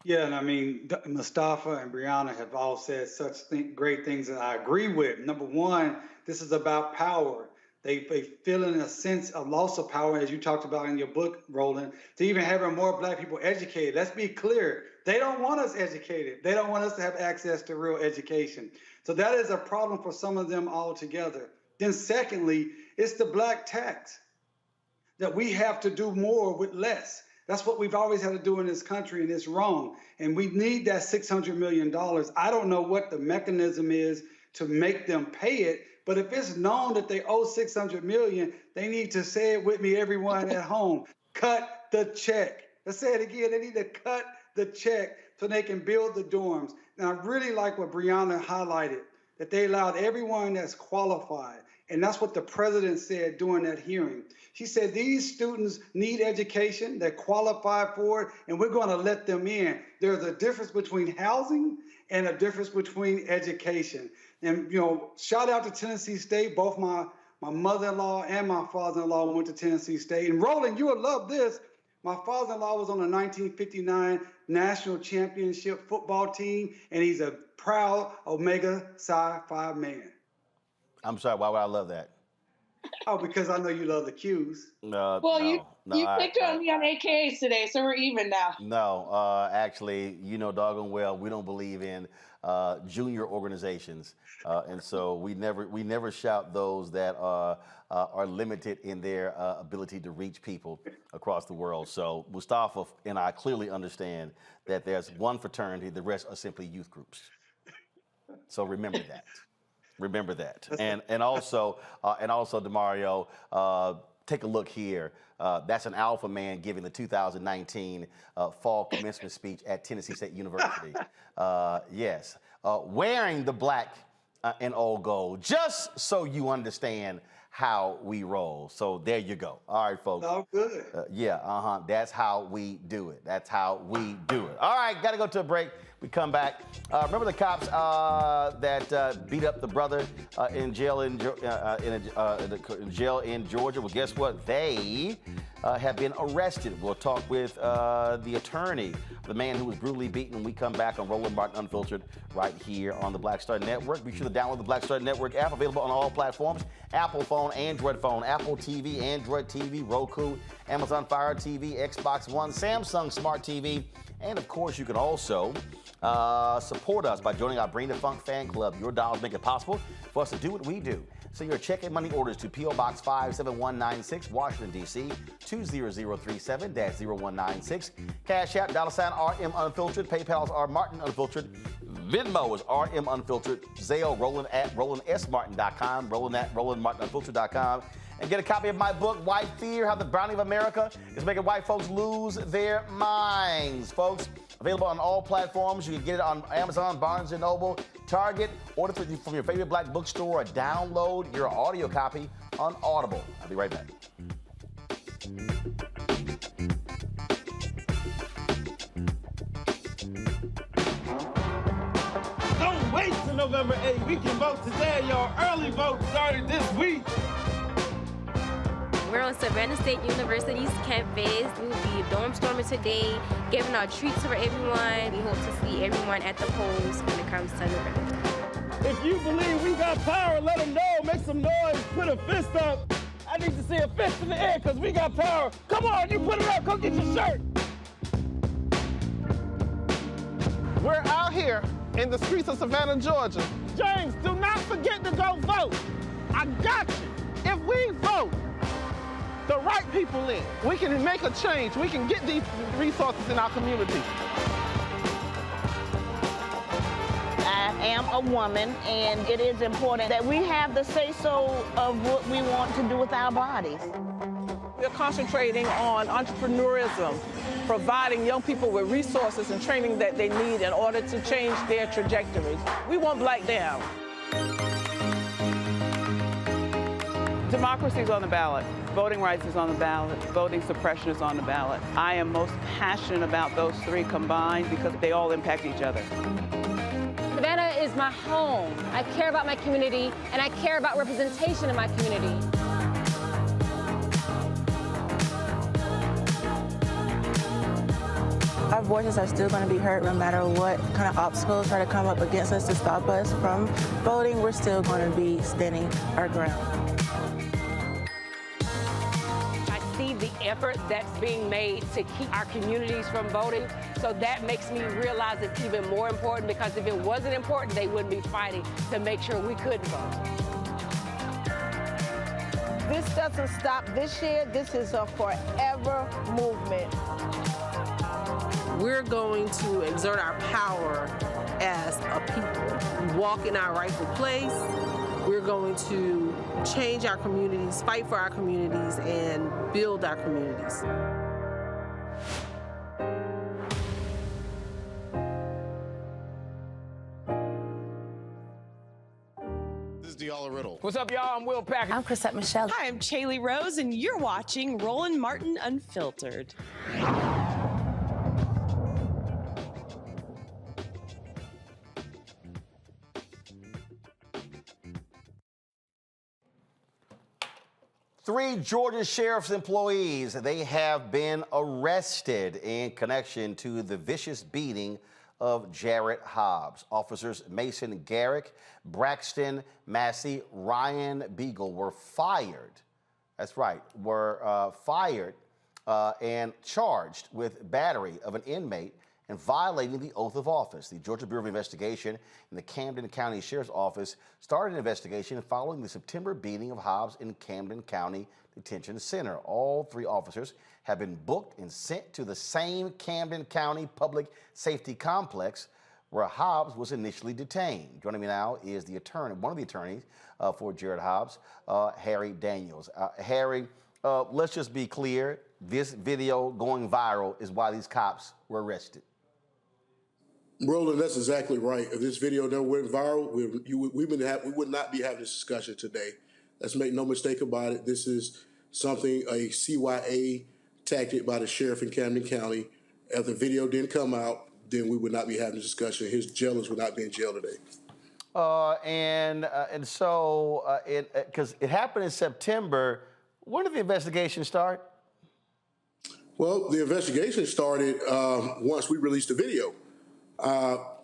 Yeah, and I mean, Mustafa and Brianna have all said such great things that I agree with. Number one, this is about power. They feel in a sense a loss of power, as you talked about in your book, Roland, to even having more Black people educated. Let's be clear. They don't want us educated. They don't want us to have access to real education. So that is a problem for some of them altogether. Then secondly, it's the Black tax, that we have to do more with less. That's what we've always had to do in this country, and it's wrong. And we need that $600 million. I don't know what the mechanism is to make them pay it, but if it's known that they owe $600 million, they need to say it with me, everyone at home. Cut the check. Let's say it again. They need to cut the check so they can build the dorms. And I really like what Brianna highlighted, that they allowed everyone that's qualified. And that's what the president said during that hearing. She said, these students need education, they're qualified for it, and we're going to let them in. There's a difference between housing and a difference between education. And, shout out to Tennessee State. Both my mother-in-law and my father-in-law went to Tennessee State. And Roland, you will love this. My father-in-law was on the 1959 national championship football team, and he's a proud Omega Psi Phi man. I'm sorry, why would I love that? Oh, because I know you love the Qs. You picked on me on AKAs today, so we're even now. No, actually, doggone well, we don't believe in junior organizations, and so we never shout those that are limited in their ability to reach people across the world. So Mustafa and I clearly understand that there's one fraternity, the rest are simply youth groups. So remember that. Remember that. And also, DeMario, take a look here. That's an alpha man giving the 2019 fall commencement speech at Tennessee State University. Yes, wearing the black and old gold, just so you understand how we roll. So there you go. All right, folks. Oh, good. That's how we do it. That's how we do it. All right, got to go to a break. We come back. Remember the cops that beat up the brother in jail in jail in Georgia? Well, guess what? They have been arrested. We'll talk with the attorney, the man who was brutally beaten, when we come back on Roland Martin Unfiltered right here on the Black Star Network. Be sure to download the Black Star Network app, available on all platforms: Apple phone, Android phone, Apple TV, Android TV, Roku, Amazon Fire TV, Xbox One, Samsung Smart TV, and of course, you can also support us by joining our Bring the Funk fan club. Your dollars make it possible for us to do what we do. Send your check and money orders to P.O. Box 57196, Washington, D.C. 20037-0196. Cash App, $RM Unfiltered. PayPal's R Martin Unfiltered. Venmo is RM Unfiltered. Zelle, Roland at RolandSMartin.com. Roland at RolandMartinUnfiltered.com. And get a copy of my book, White Fear, How the Brownie of America is Making White Folks Lose Their Minds. Folks, available on all platforms. You can get it on Amazon, Barnes & Noble, Target. Order from your favorite black bookstore or download your audio copy on Audible. I'll be right back. Don't wait till November 8th. We can vote today. Your early vote started this week. We're on Savannah State University's campus. We'll be dorm storming today, giving out treats for everyone. We hope to see everyone at the polls when it comes to November. If you believe we got power, let them know. Make some noise. Put a fist up. I need to see a fist in the air because we got power. Come on, you put it up. Come get your shirt. We're out here in the streets of Savannah, Georgia. James, do not forget to go vote. I got you. If we vote the right people in, we can make a change. We can get these resources in our community. I am a woman, and it is important that we have the say-so of what we want to do with our bodies. We're concentrating on entrepreneurism, providing young people with resources and training that they need in order to change their trajectories. We want Black down. Democracy is on the ballot. Voting rights is on the ballot. Voting suppression is on the ballot. I am most passionate about those three combined because they all impact each other. Savannah is my home. I care about my community, and I care about representation in my community. Our voices are still going to be heard no matter what kind of obstacles try to come up against us to stop us from voting. We're still going to be standing our ground. The effort that's being made to keep our communities from voting. So that makes me realize it's even more important, because if it wasn't important, they wouldn't be fighting to make sure we could vote. This doesn't stop this year. This is a forever movement. We're going to exert our power as a people. Walk in our rightful place. We're going to change our communities, fight for our communities, and build our communities. This is Diala Riddle. What's up, y'all? I'm Will Packer. I'm Chrisette Michelle. Hi, I'm Chaley Rose, and you're watching Roland Martin Unfiltered. Three Georgia Sheriff's employees, they have been arrested in connection to the vicious beating of Jarrett Hobbs. Officers Mason Garrick, Braxton Massey, Ryan Beagle were fired. That's right, were fired and charged with battery of an inmate and violating the oath of office. The Georgia Bureau of Investigation and the Camden County Sheriff's Office started an investigation following the September beating of Hobbs in Camden County Detention Center. All three officers have been booked and sent to the same Camden County Public Safety Complex where Hobbs was initially detained. Joining me now is the attorney, one of the attorneys for Jarrett Hobbs, Harry Daniels. Harry, let's just be clear. This video going viral is why these cops were arrested. Roland, that's exactly right. If this video never went viral, we would not be having this discussion today. Let's make no mistake about it. This is something, a CYA tactic by the sheriff in Camden County. If the video didn't come out, then we would not be having a discussion. His jailers would not be in jail today. And so, because it happened in September, when did the investigation start? Well, the investigation started once we released the video.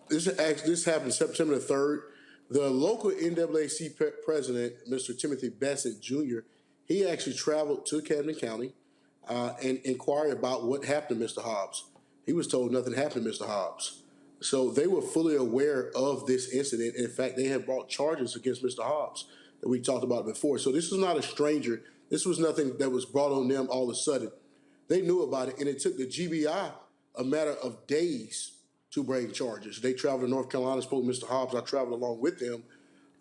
This happened September the 3rd. The local NAACP president, Mr. Timothy Bassett Jr., he actually traveled to Camden County and inquired about what happened to Mr. Hobbs. He was told nothing happened to Mr. Hobbs. So they were fully aware of this incident. In fact, they had brought charges against Mr. Hobbs that we talked about before. So this was not a stranger. This was nothing that was brought on them all of a sudden. They knew about it, and it took the GBI a matter of days to bring charges. They traveled to North Carolina, spoke to Mr. Hobbs. I traveled along with them,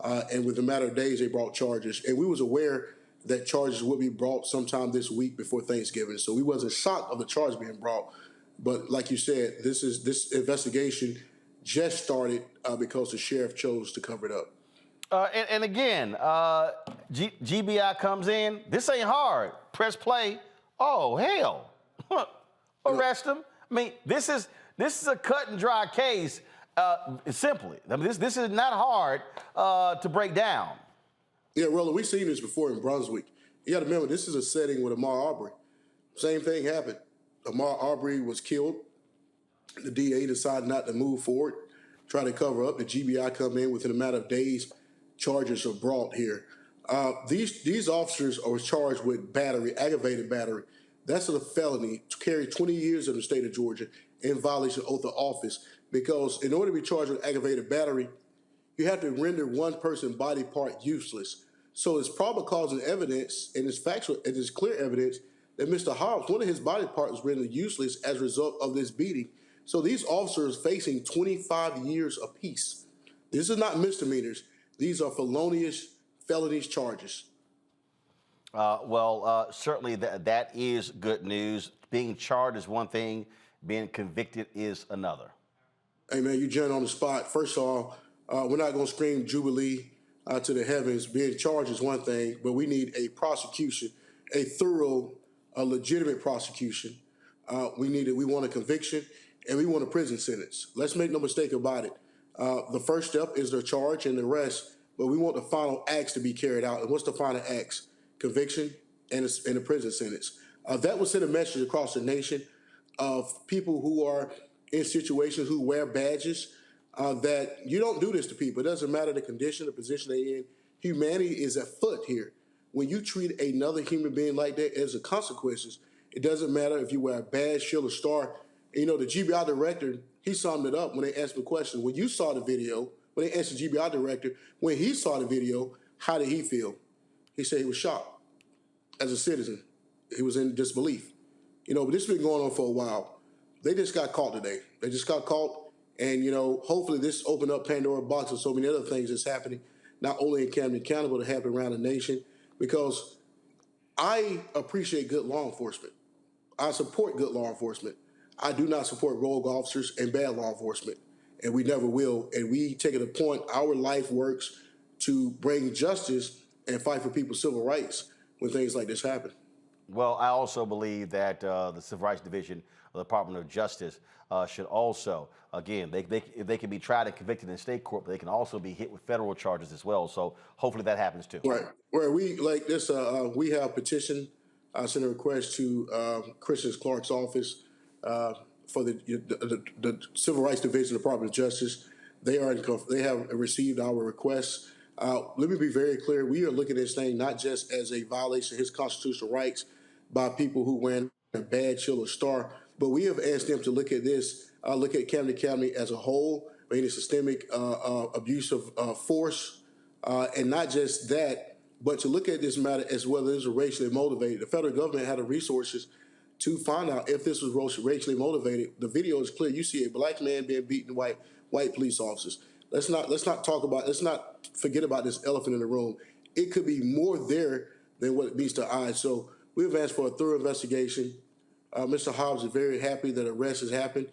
and within a matter of days, they brought charges. And we was aware that charges would be brought sometime this week before Thanksgiving. So we wasn't shocked of the charge being brought. But like you said, this investigation just started because the sheriff chose to cover it up. And again, GBI comes in. This ain't hard. Press play. Oh, hell. Arrest him. I mean, this is a cut and dry case, simply. I mean, this is not hard to break down. Yeah, Roland, we've seen this before in Brunswick. You got to remember, this is a setting with Ahmaud Arbery. Same thing happened. Ahmaud Arbery was killed. The DA decided not to move forward, try to cover up. The GBI come in within a matter of days. Charges are brought here. These officers are charged with battery, aggravated battery. That's a felony to carry 20 years in the state of Georgia in violation of oath of office, because in order to be charged with aggravated battery, you have to render one person's body part useless. So it's probable cause and evidence, and it's factual, and it's clear evidence that Mr. Hobbs, one of his body parts was rendered useless as a result of this beating. So these officers facing 25 years apiece. This is not misdemeanors. These are felonious felonies charges. Certainly that is good news. Being charged is one thing. Being convicted is another. Hey, man, you jumped on the spot. First of all, we're not going to scream Jubilee to the heavens. Being charged is one thing, but we need a prosecution, a thorough, a legitimate prosecution. We want a conviction, and we want a prison sentence. Let's make no mistake about it. The first step is the charge and the arrest, but we want the final acts to be carried out. And what's the final acts? Conviction and a prison sentence. That will send a message across the nation of people who are in situations who wear badges, that you don't do this to people. It doesn't matter the condition, the position they're in. Humanity is at foot here. When you treat another human being like that, as a consequences, it doesn't matter if you wear a badge, shield, or star. You know, the GBI director, he summed it up when they asked him the question. When you saw the video, when they asked the GBI director, when he saw the video, how did he feel? He said he was shocked. As a citizen, he was in disbelief. You know, but this has been going on for a while. They just got caught today. They just got caught. And, you know, hopefully this opened up Pandora's box and so many other things that's happening, not only in Camden County, but it happened around the nation. Because I appreciate good law enforcement. I support good law enforcement. I do not support rogue officers and bad law enforcement. And we never will. And we take it a point, our life works to bring justice and fight for people's civil rights when things like this happen. Well, I also believe that the Civil Rights Division of the Department of Justice should also, again, they can be tried and convicted in state court, but they can also be hit with federal charges as well. So hopefully that happens too. Right. Where we like this, we have petitioned, sent a request to Christian Clark's office for the Civil Rights Division of the Department of Justice. They have received our requests. Let me be very clear. We are looking at this thing not just as a violation of his constitutional rights by people who wear a badge, shield, or star, but we have asked them to look at this, look at Camden County as a whole, any systemic abuse of force, and not just that, but to look at this matter as whether it's racially motivated. The federal government had the resources to find out if this was racially motivated. The video is clear. You see a black man being beaten by white police officers. Let's not forget about this elephant in the room. It could be more there than what meets the eye. So we've asked for a thorough investigation. Mr. Hobbs is very happy that arrest has happened.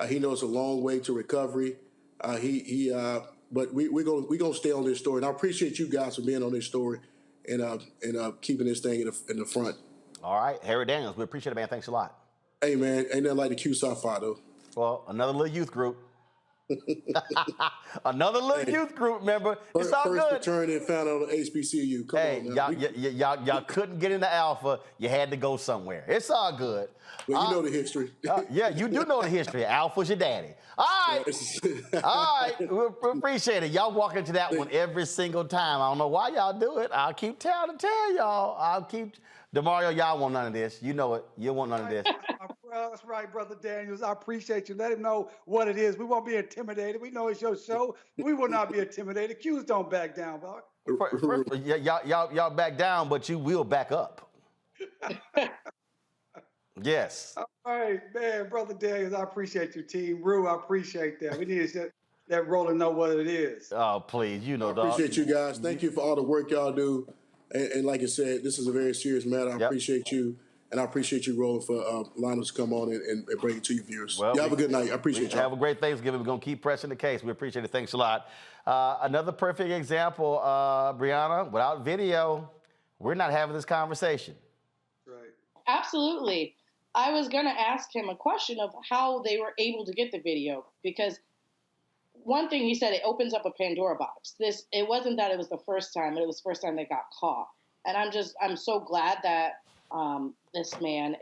He knows a long way to recovery. But we're gonna stay on this story. And I appreciate you guys for being on this story. and keeping this thing in the front. All right, Harry Daniels, we appreciate it, man. Thanks a lot. Hey, man, ain't nothing like the Q-Sci-Fi, though. Well, another little youth group. Another little youth group member. It's all first good. fraternity found on the HBCU. Come on, man. Y'all couldn't get into Alpha. You had to go somewhere. It's all good. Well, you know the history. Yeah, you do know the history. Alpha's your daddy. All right. All right. We appreciate it. Y'all walk into that one every single time. I don't know why y'all do it. I'll keep tell y'all. DeMario, y'all want none of this. You know it. You want none of this. That's right, Brother Daniels. I appreciate you. Let him know what it is. We won't be intimidated. We know it's your show. We will not be intimidated. Q's don't back down, bro. Y'all back down, but you will back up. Yes. All right, man. Brother Daniels, I appreciate you, team. Rue, I appreciate that. We need to let Roland know what it is. Oh, please. You know, I appreciate you guys. Thank you for all the work y'all do. And like I said, this is a very serious matter. I appreciate you. And I appreciate you, Roland, for allowing us to come on and bring it to you viewers. Well, y'all have a good night. I appreciate you. Have a great Thanksgiving. We're going to keep pressing the case. We appreciate it. Thanks a lot. Another perfect example, Brianna, without video, we're not having this conversation. Right. Absolutely. I was going to ask him a question of how they were able to get the video, because one thing he said, it opens up a Pandora box. It wasn't that it was the first time, but it was the first time they got caught. And I'm so glad that this man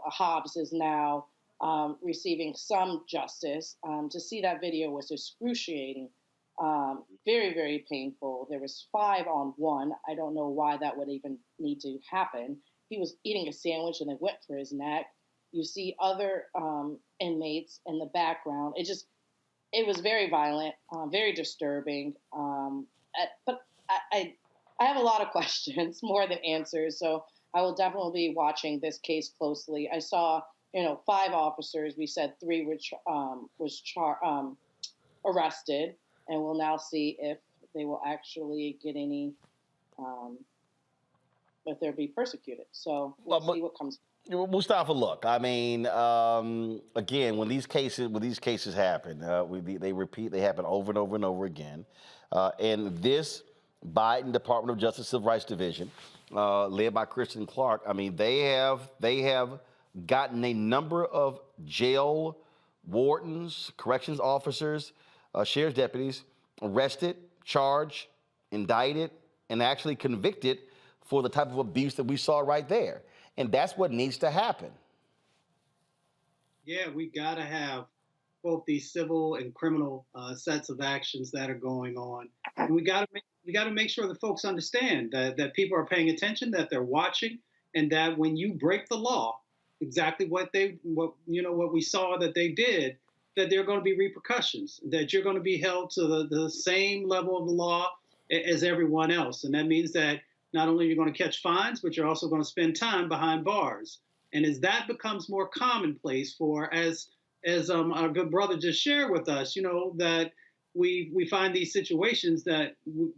Hobbs is now receiving some justice. To see that video was excruciating, very, very painful. There was 5 on 1. I don't know why that would even need to happen. He was eating a sandwich and they went for his neck. You see other inmates in the background. It was very violent, very disturbing. But I have a lot of questions, more than answers. So I will definitely be watching this case closely. I saw, 5 officers. We said 3 was arrested, and we'll now see if they will actually get any, if they'll be persecuted. So we'll see what comes. Mustafa, look, I mean, again, when these cases happen, they happen over and over and over again. And this Biden Department of Justice Civil Rights Division, led by Kristen Clark, I mean, they have gotten a number of jail wardens, corrections officers, sheriff's deputies arrested, charged, indicted, and actually convicted for the type of abuse that we saw right there. And that's what needs to happen. Yeah, we got to have both these civil and criminal sets of actions that are going on, and we got to make sure that folks understand that people are paying attention, that they're watching, and that when you break the law, exactly what we saw that they did, that there are going to be repercussions, that you're going to be held to the same level of the law as everyone else, and that means that not only are you going to catch fines, but you're also going to spend time behind bars. And as that becomes more commonplace as our good brother just shared with us, that we find these situations that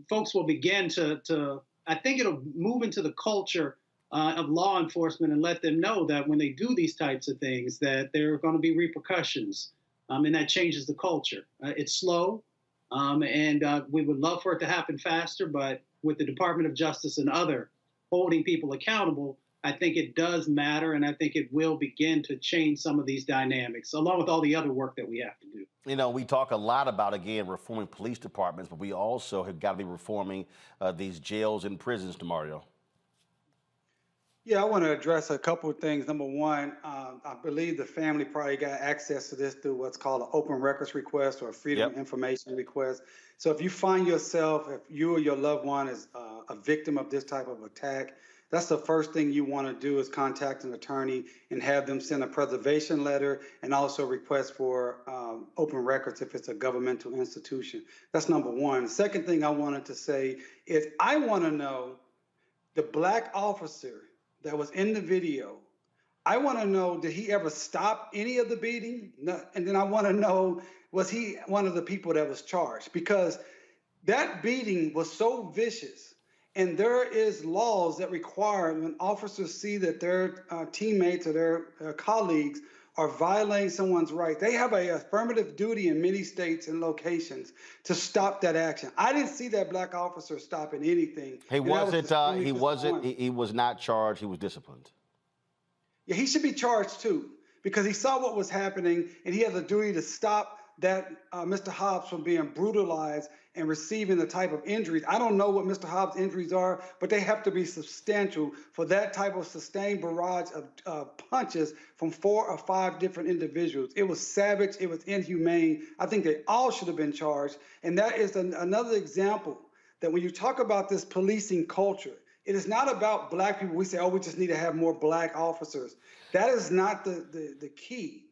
folks will begin to, I think it'll move into the culture of law enforcement and let them know that when they do these types of things, that there are going to be repercussions. And that changes the culture. It's slow, and we would love for it to happen faster, but with the Department of Justice and other holding people accountable, I think it does matter, and I think it will begin to change some of these dynamics, along with all the other work that we have to do. We talk a lot about, again, reforming police departments, but we also have got to be reforming these jails and prisons, DeMario. Yeah, I want to address a couple of things. Number one, I believe the family probably got access to this through what's called an open records request or a freedom of information request. So if you find yourself, if you or your loved one is a victim of this type of attack, that's the first thing you want to do is contact an attorney and have them send a preservation letter and also request for open records if it's a governmental institution. That's number one. The second thing I wanted to say is I want to know the black officer that was in the video. I want to know, did he ever stop any of the beating? No. And then I want to know, was he one of the people that was charged? Because that beating was so vicious, and there is laws that require when officers see that their teammates or their colleagues or violating someone's right, they have an affirmative duty in many states and locations to stop that action. I didn't see that black officer stopping anything. He was not charged. He was disciplined. Yeah, he should be charged too, because he saw what was happening and he has a duty to stop that Mr. Hobbs from being brutalized and receiving the type of injuries. I don't know what Mr. Hobbs' injuries are, but they have to be substantial for that type of sustained barrage of punches from 4 or 5 different individuals. It was savage. It was inhumane. I think they all should have been charged. And that is another example that when you talk about this policing culture, it is not about black people. We say, oh, we just need to have more black officers. That is not the key.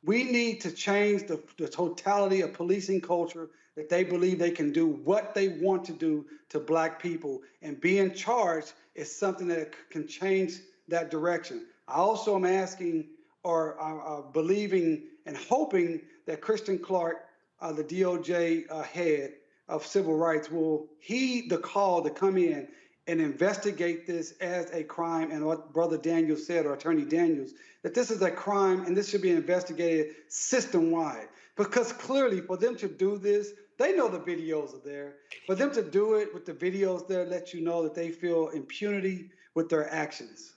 We need to change the totality of policing culture, that they believe they can do what they want to do to black people. And being charged is something that can change that direction. I also am asking or believing and hoping that Christian Clark, the DOJ head of civil rights, will heed the call to come in and investigate this as a crime. And what Brother Daniels said, or Attorney Daniels, that this is a crime and this should be investigated system-wide. Because clearly for them to do this, they know the videos are there. For them to do it with the videos there, let you know that they feel impunity with their actions.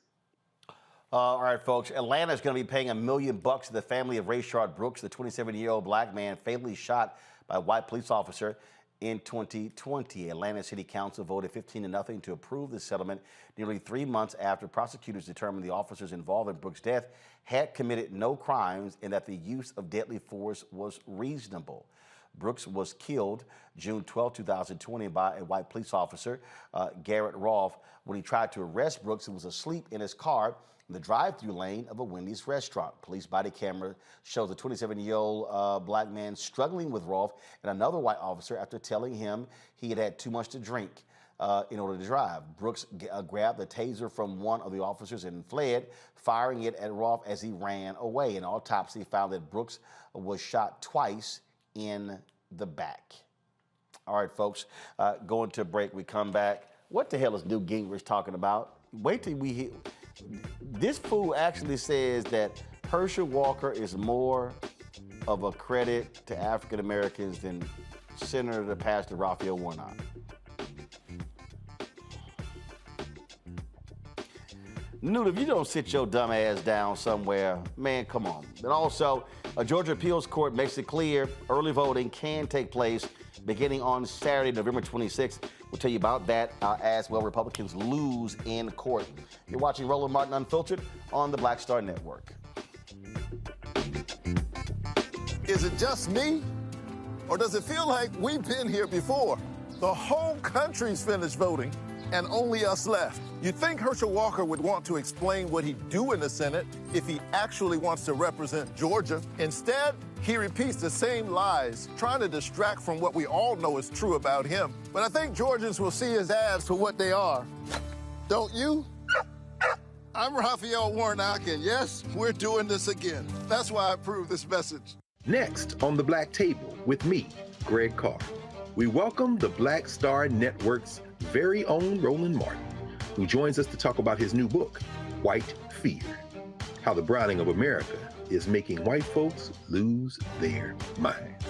All right, folks. Atlanta is going to be paying $1 million to the family of Rayshard Brooks, the 27-year-old black man fatally shot by a white police officer in 2020. Atlanta City Council voted 15-0 to approve the settlement nearly 3 months after prosecutors determined the officers involved in Brooks' death had committed no crimes and that the use of deadly force was reasonable. Brooks was killed June 12, 2020 by a white police officer, Jarrett Hobbs. When he tried to arrest Brooks, he was asleep in his car in the drive-thru lane of a Wendy's restaurant. Police body camera shows a 27-year-old black man struggling with Rolfe and another white officer after telling him he had had too much to drink in order to drive. Brooks grabbed the taser from one of the officers and fled, firing it at Rolfe as he ran away. An autopsy found that Brooks was shot twice in the back. All right, folks, going to a break. We come back. What the hell is Newt Gingrich talking about? Wait till we hear. This fool actually says that Herschel Walker is more of a credit to African Americans than Senator Pastor Raphael Warnock. Newt, if you don't sit your dumb ass down somewhere, man, come on. And also, a Georgia appeals court makes it clear early voting can take place beginning on Saturday, November 26th. We'll tell you about that as well. Republicans lose in court. You're watching Roland Martin Unfiltered on the Black Star Network. Is it just me? Or does it feel like we've been here before? The whole country's finished voting and only us left. You'd think Herschel Walker would want to explain what he'd do in the Senate if he actually wants to represent Georgia. Instead, he repeats the same lies, trying to distract from what we all know is true about him. But I think Georgians will see his ads for what they are. Don't you? I'm Raphael Warnock, and yes, we're doing this again. That's why I approve this message. Next on the Black Table with me, Greg Carr, we welcome the Black Star Network's very own Roland Martin, who joins us to talk about his new book, White Fear, How the Browning of America is Making White Folks Lose Their Minds.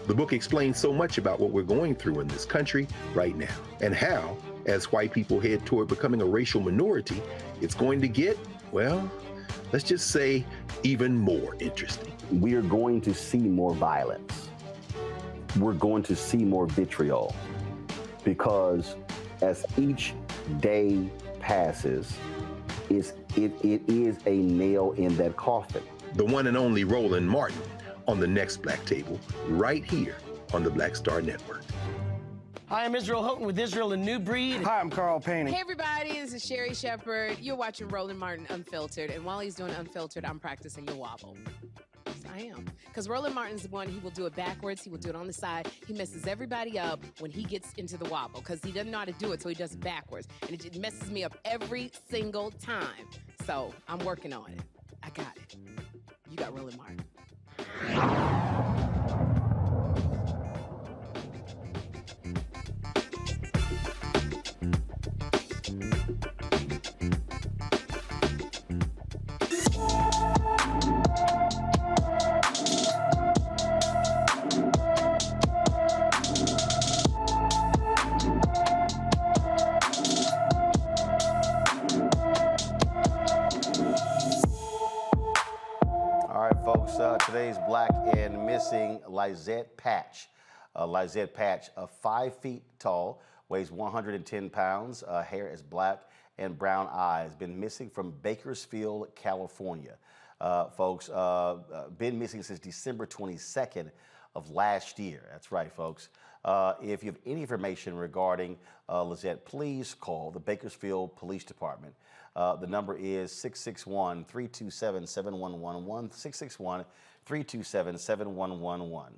The book explains so much about what we're going through in this country right now, and how, as white people head toward becoming a racial minority, it's going to get, well, let's just say, even more interesting. We are going to see more violence. We're going to see more vitriol, because as each day passes, it is a nail in that coffin. The one and only Roland Martin on the next Black Table, right here on the Black Star Network. Hi, I'm Israel Houghton with Israel and New Breed. Hi, I'm Carl Payne. Hey, everybody, this is Sherry Shepherd. You're watching Roland Martin Unfiltered, and while he's doing Unfiltered, I'm practicing the wobble. Yes, I am. Because Roland Martin's the one, he will do it backwards, he will do it on the side. He messes everybody up when he gets into the wobble, because he doesn't know how to do it, so he does it backwards. And it just messes me up every single time. So I'm working on it. I got it. You got Roland Martin. folks. Today's black and missing Lizette Patch. Lizette Patch, 5 feet tall, weighs 110 pounds, hair is black and brown eyes. Been missing from Bakersfield, California. Folks, been missing since December 22nd of last year. That's right, folks. If you have any information regarding Lizette, please call the Bakersfield Police Department. The number is 661-327-7111, 661-327-7111.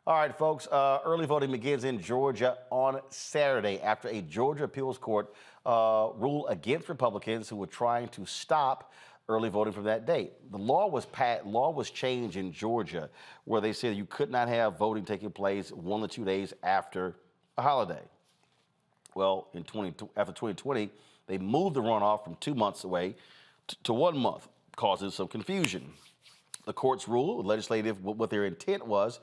All right, folks, early voting begins in Georgia on Saturday after a Georgia appeals court ruled against Republicans who were trying to stop early voting from that date. The law was changed in Georgia where they said you could not have voting taking place 1 or 2 days after a holiday. Well, after 2020, they moved the runoff from 2 months away to 1 month, causing some confusion. The courts ruled, what their intent was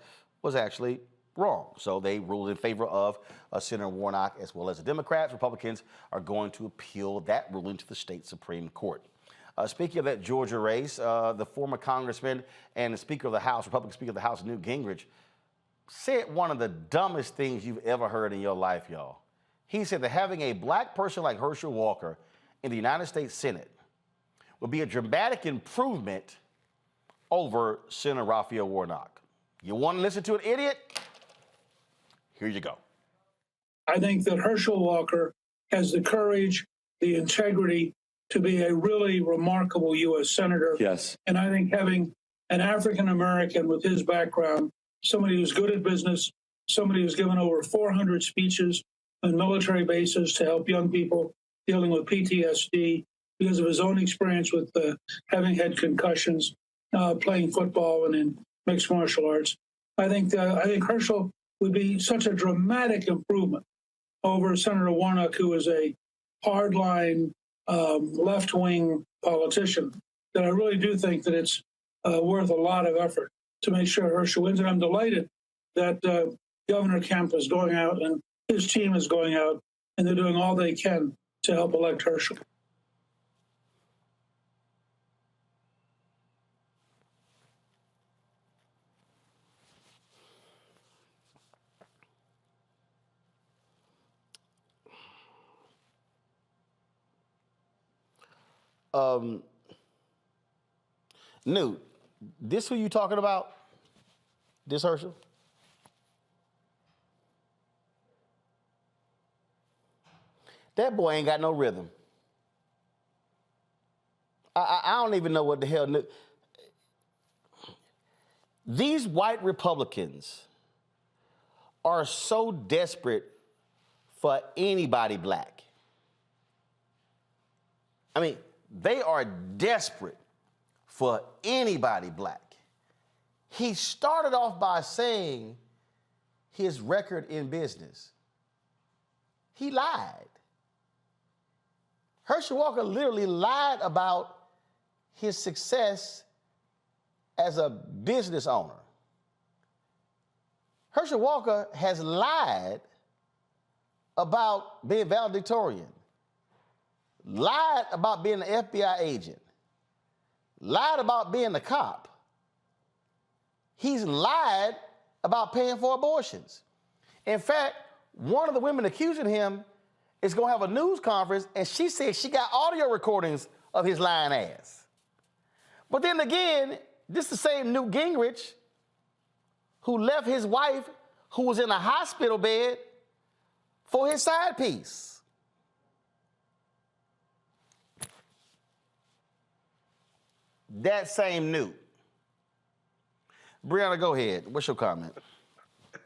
actually wrong. So they ruled in favor of Senator Warnock as well as the Democrats. Republicans are going to appeal that ruling to the state Supreme Court. Speaking of that Georgia race, the former congressman and the Speaker of the House, Republican Speaker of the House, Newt Gingrich, said one of the dumbest things you've ever heard in your life, y'all. He said that having a black person like Herschel Walker in the United States Senate would be a dramatic improvement over Senator Raphael Warnock. You want to listen to an idiot? Here you go. I think that Herschel Walker has the courage, the integrity to be a really remarkable U.S. Senator. Yes. And I think having an African-American with his background, somebody who's good at business, somebody who's given over 400 speeches on military bases to help young people dealing with PTSD because of his own experience with having had concussions, playing football and in mixed martial arts. I think Herschel would be such a dramatic improvement over Senator Warnock, who is a hardline left-wing politician, that I really do think that it's worth a lot of effort to make sure Herschel wins. And I'm delighted that Governor Kemp is going out and his team is going out, and they're doing all they can to help elect Herschel. Newt, this who you talking about? This Herschel? That boy ain't got no rhythm. I don't even know what the hell. These white Republicans are so desperate for anybody black. I mean, they are desperate for anybody black. He started off by saying his record in business. He lied. Herschel Walker literally lied about his success as a business owner. Herschel Walker has lied about being valedictorian, lied about being an FBI agent, lied about being a cop. He's lied about paying for abortions. In fact, one of the women accusing him is going to have a news conference, and she said she got audio recordings of his lying ass. But then again, this is the same Newt Gingrich who left his wife, who was in a hospital bed, for his side piece. That same Newt. Brianna, go ahead. What's your comment?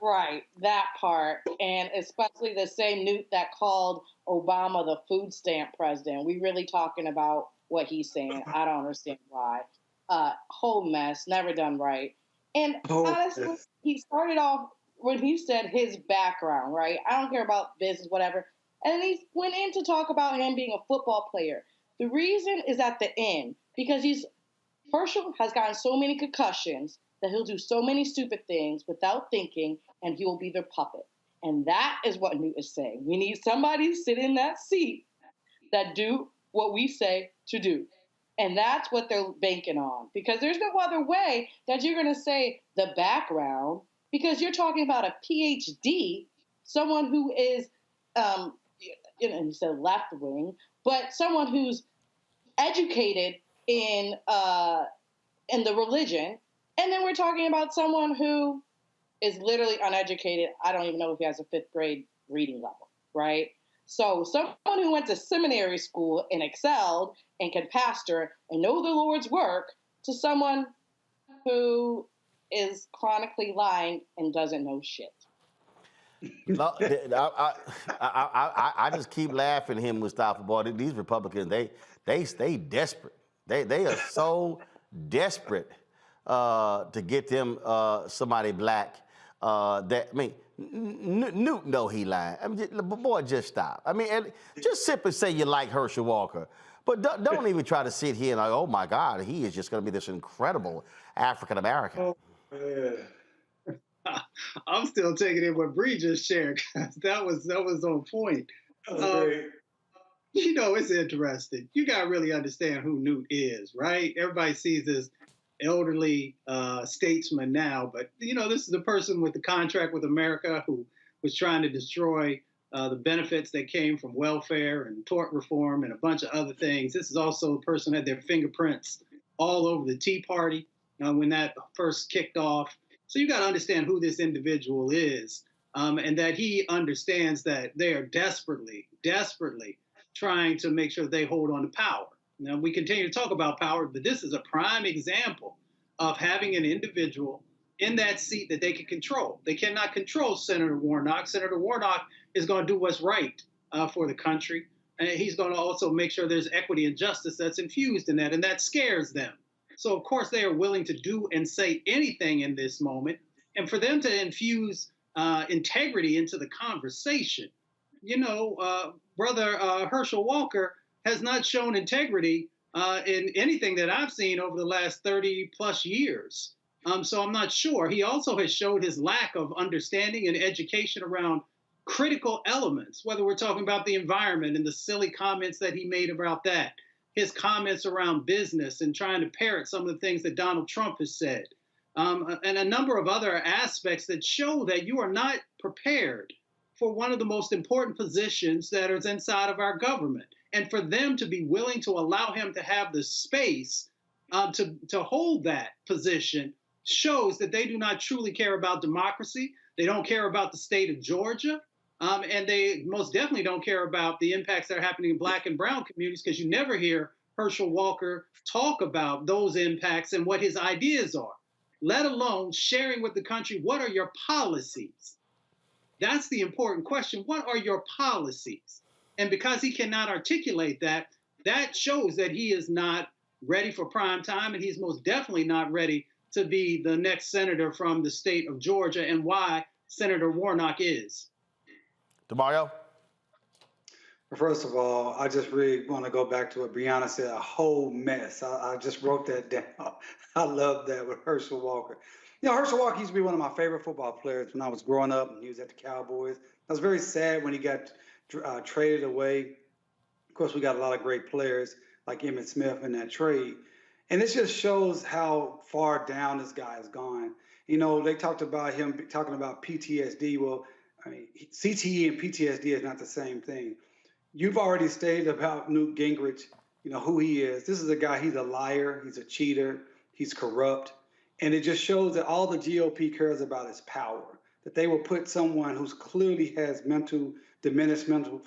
Right, that part, and especially the same Newt that called Obama the food stamp president. We really talking about what he's saying. I don't understand why. Whole mess, never done right. And honestly, he started off when he said his background, right? I don't care about business, whatever. And he went in to talk about him being a football player. The reason is at the end, because Herschel has gotten so many concussions that he'll do so many stupid things without thinking, and he will be their puppet. And that is what Newt is saying. We need somebody to sit in that seat that do what we say to do. And that's what they're banking on, because there's no other way that you're going to say the background, because you're talking about a PhD, someone who is, you said left wing, but someone who's educated in the religion. And then we're talking about someone who is literally uneducated. I don't even know if he has a 5th grade reading level, right? So someone who went to seminary school and excelled and can pastor and know the Lord's work, to someone who is chronically lying and doesn't know shit. No, I just keep laughing at him, Mustafa. Boy, these Republicans, they stay desperate. They are so desperate to get them somebody black. Newt know he lying. I mean, boy, just stop. I mean, just simply say you like Herschel Walker, but don't even try to sit here and like, oh my God, he is just going to be this incredible African American. Oh, I'm still taking in what Bree just shared. That was on point. Great. You know, it's interesting. You got to really understand who Newt is, right? Everybody sees this elderly statesman now, but you know, this is the person with the contract with America who was trying to destroy the benefits that came from welfare and tort reform and a bunch of other things. This is also the person who had their fingerprints all over the Tea Party when that first kicked off. So you got to understand who this individual is, and that he understands that they are desperately trying to make sure they hold on to power. Now, we continue to talk about power, but this is a prime example of having an individual in that seat that they can control. They cannot control Senator Warnock. Senator Warnock is going to do what's right for the country. And he's going to also make sure there's equity and justice that's infused in that, and that scares them. So, of course, they are willing to do and say anything in this moment. And for them to infuse integrity into the conversation, you know, Brother Herschel Walker has not shown integrity in anything that I've seen over the last 30 plus years. So I'm not sure. He also has showed his lack of understanding and education around critical elements, whether we're talking about the environment and the silly comments that he made about that, his comments around business and trying to parrot some of the things that Donald Trump has said, and a number of other aspects that show that you are not prepared for one of the most important positions that is inside of our government. And for them to be willing to allow him to have the space to hold that position shows that they do not truly care about democracy. They don't care about the state of Georgia. And they most definitely don't care about the impacts that are happening in Black and brown communities, because you never hear Herschel Walker talk about those impacts and what his ideas are, let alone sharing with the country, what are your policies? That's the important question. What are your policies? And because he cannot articulate that, that shows that he is not ready for prime time, and he's most definitely not ready to be the next senator from the state of Georgia, and why Senator Warnock is. DeMario? First of all, I just really want to go back to what Brianna said, a whole mess. I just wrote that down. I love that with Herschel Walker. You know, Herschel Walker used to be one of my favorite football players when I was growing up, and he was at the Cowboys. I was very sad when he got traded away. Of course, we got a lot of great players like Emmitt Smith in that trade. And this just shows how far down this guy has gone. You know, they talked about him talking about PTSD. Well, I mean, CTE and PTSD is not the same thing. You've already stated about Newt Gingrich, you know, who he is. This is a guy, he's a liar, he's a cheater, he's corrupt. And it just shows that all the GOP cares about is power, that they will put someone who's clearly has diminished mental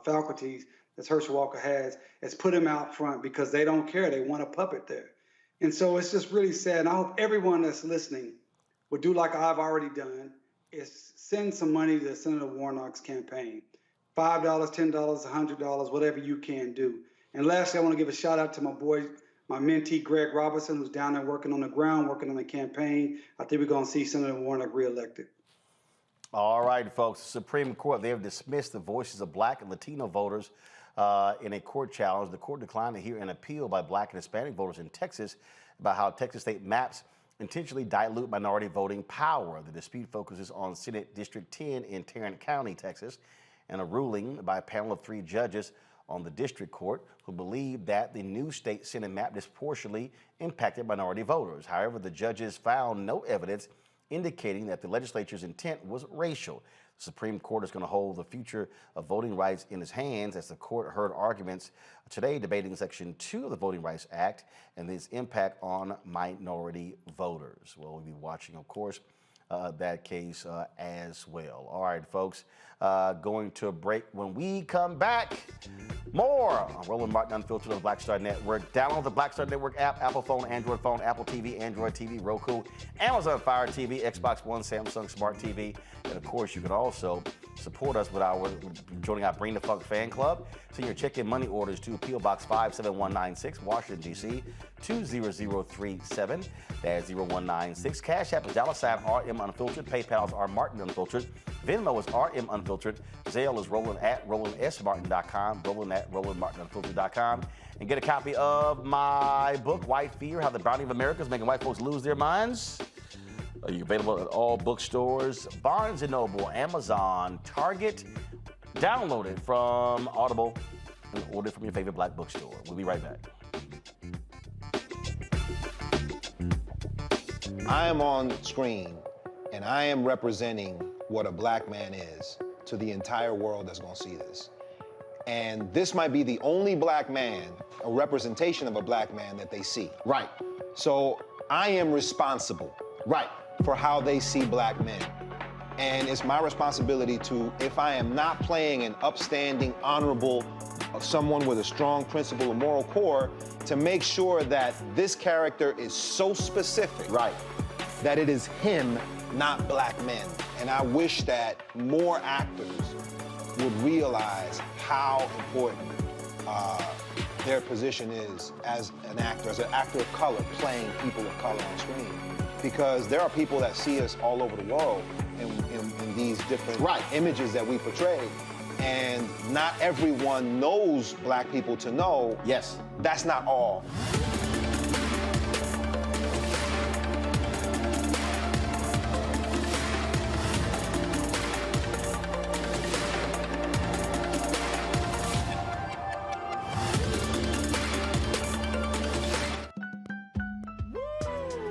faculties, as Herschel Walker has put him out front because they don't care. They want a puppet there. And so it's just really sad. And I hope everyone that's listening would do like I've already done, is send some money to Senator Warnock's campaign. $5, $10, $100, whatever you can do. And lastly, I want to give a shout out to my boy, my mentee, Greg Robertson, who's down there working on the ground, working on the campaign. I think we're going to see Senator Warnock reelected. All right, folks. The Supreme Court, they have dismissed the voices of Black and Latino voters in a court challenge. The court declined to hear an appeal by Black and Hispanic voters in Texas about how Texas state maps intentionally dilute minority voting power. The dispute focuses on Senate District 10 in Tarrant County, Texas, and a ruling by a panel of 3 judges on the district court who believed that the new state Senate map disproportionately impacted minority voters. However, the judges found no evidence indicating that the legislature's intent was racial. The Supreme Court is going to hold the future of voting rights in its hands as the court heard arguments today debating Section 2 of the Voting Rights Act and its impact on minority voters. Well, we'll be watching, of course, that case as well. All right, folks, going to a break. When we come back, more on Roland Martin Unfiltered on the Black Star Network. Download the Black Star Network app, Apple phone, Android phone, Apple TV, Android TV, Roku, Amazon Fire TV, Xbox One, Samsung Smart TV. And of course, you can also support us with joining our Bring the Funk fan club. Send your check-in money orders to P.O. Box 57196, Washington, D.C. 20037. That's 0196. Cash App is $RM Unfiltered. PayPal is R Martin Unfiltered. Venmo is RM Unfiltered. Zelle is Roland@RolandSMartin.com. Roland@RolandMartinUnfiltered.com. And get a copy of my book, White Fear: How the Browning of America is Making White Folks Lose Their Minds. Are you available at all bookstores? Barnes & Noble, Amazon, Target. Download it from Audible and order it from your favorite black bookstore. We'll be right back. I am on screen, and I am representing what a black man is to the entire world that's gonna see this. And this might be the only black man, a representation of a black man that they see. Right. So I am responsible. Right. For how they see black men. And it's my responsibility to, if I am not playing an upstanding, honorable, someone with a strong principle or moral core, to make sure that this character is so specific, right, that it is him, not black men. And I wish that more actors would realize how important their position is as an actor of color, playing people of color on screen. Because there are people that see us all over the world in these different images that we portray. And not everyone knows black people to know. Yes. That's not all.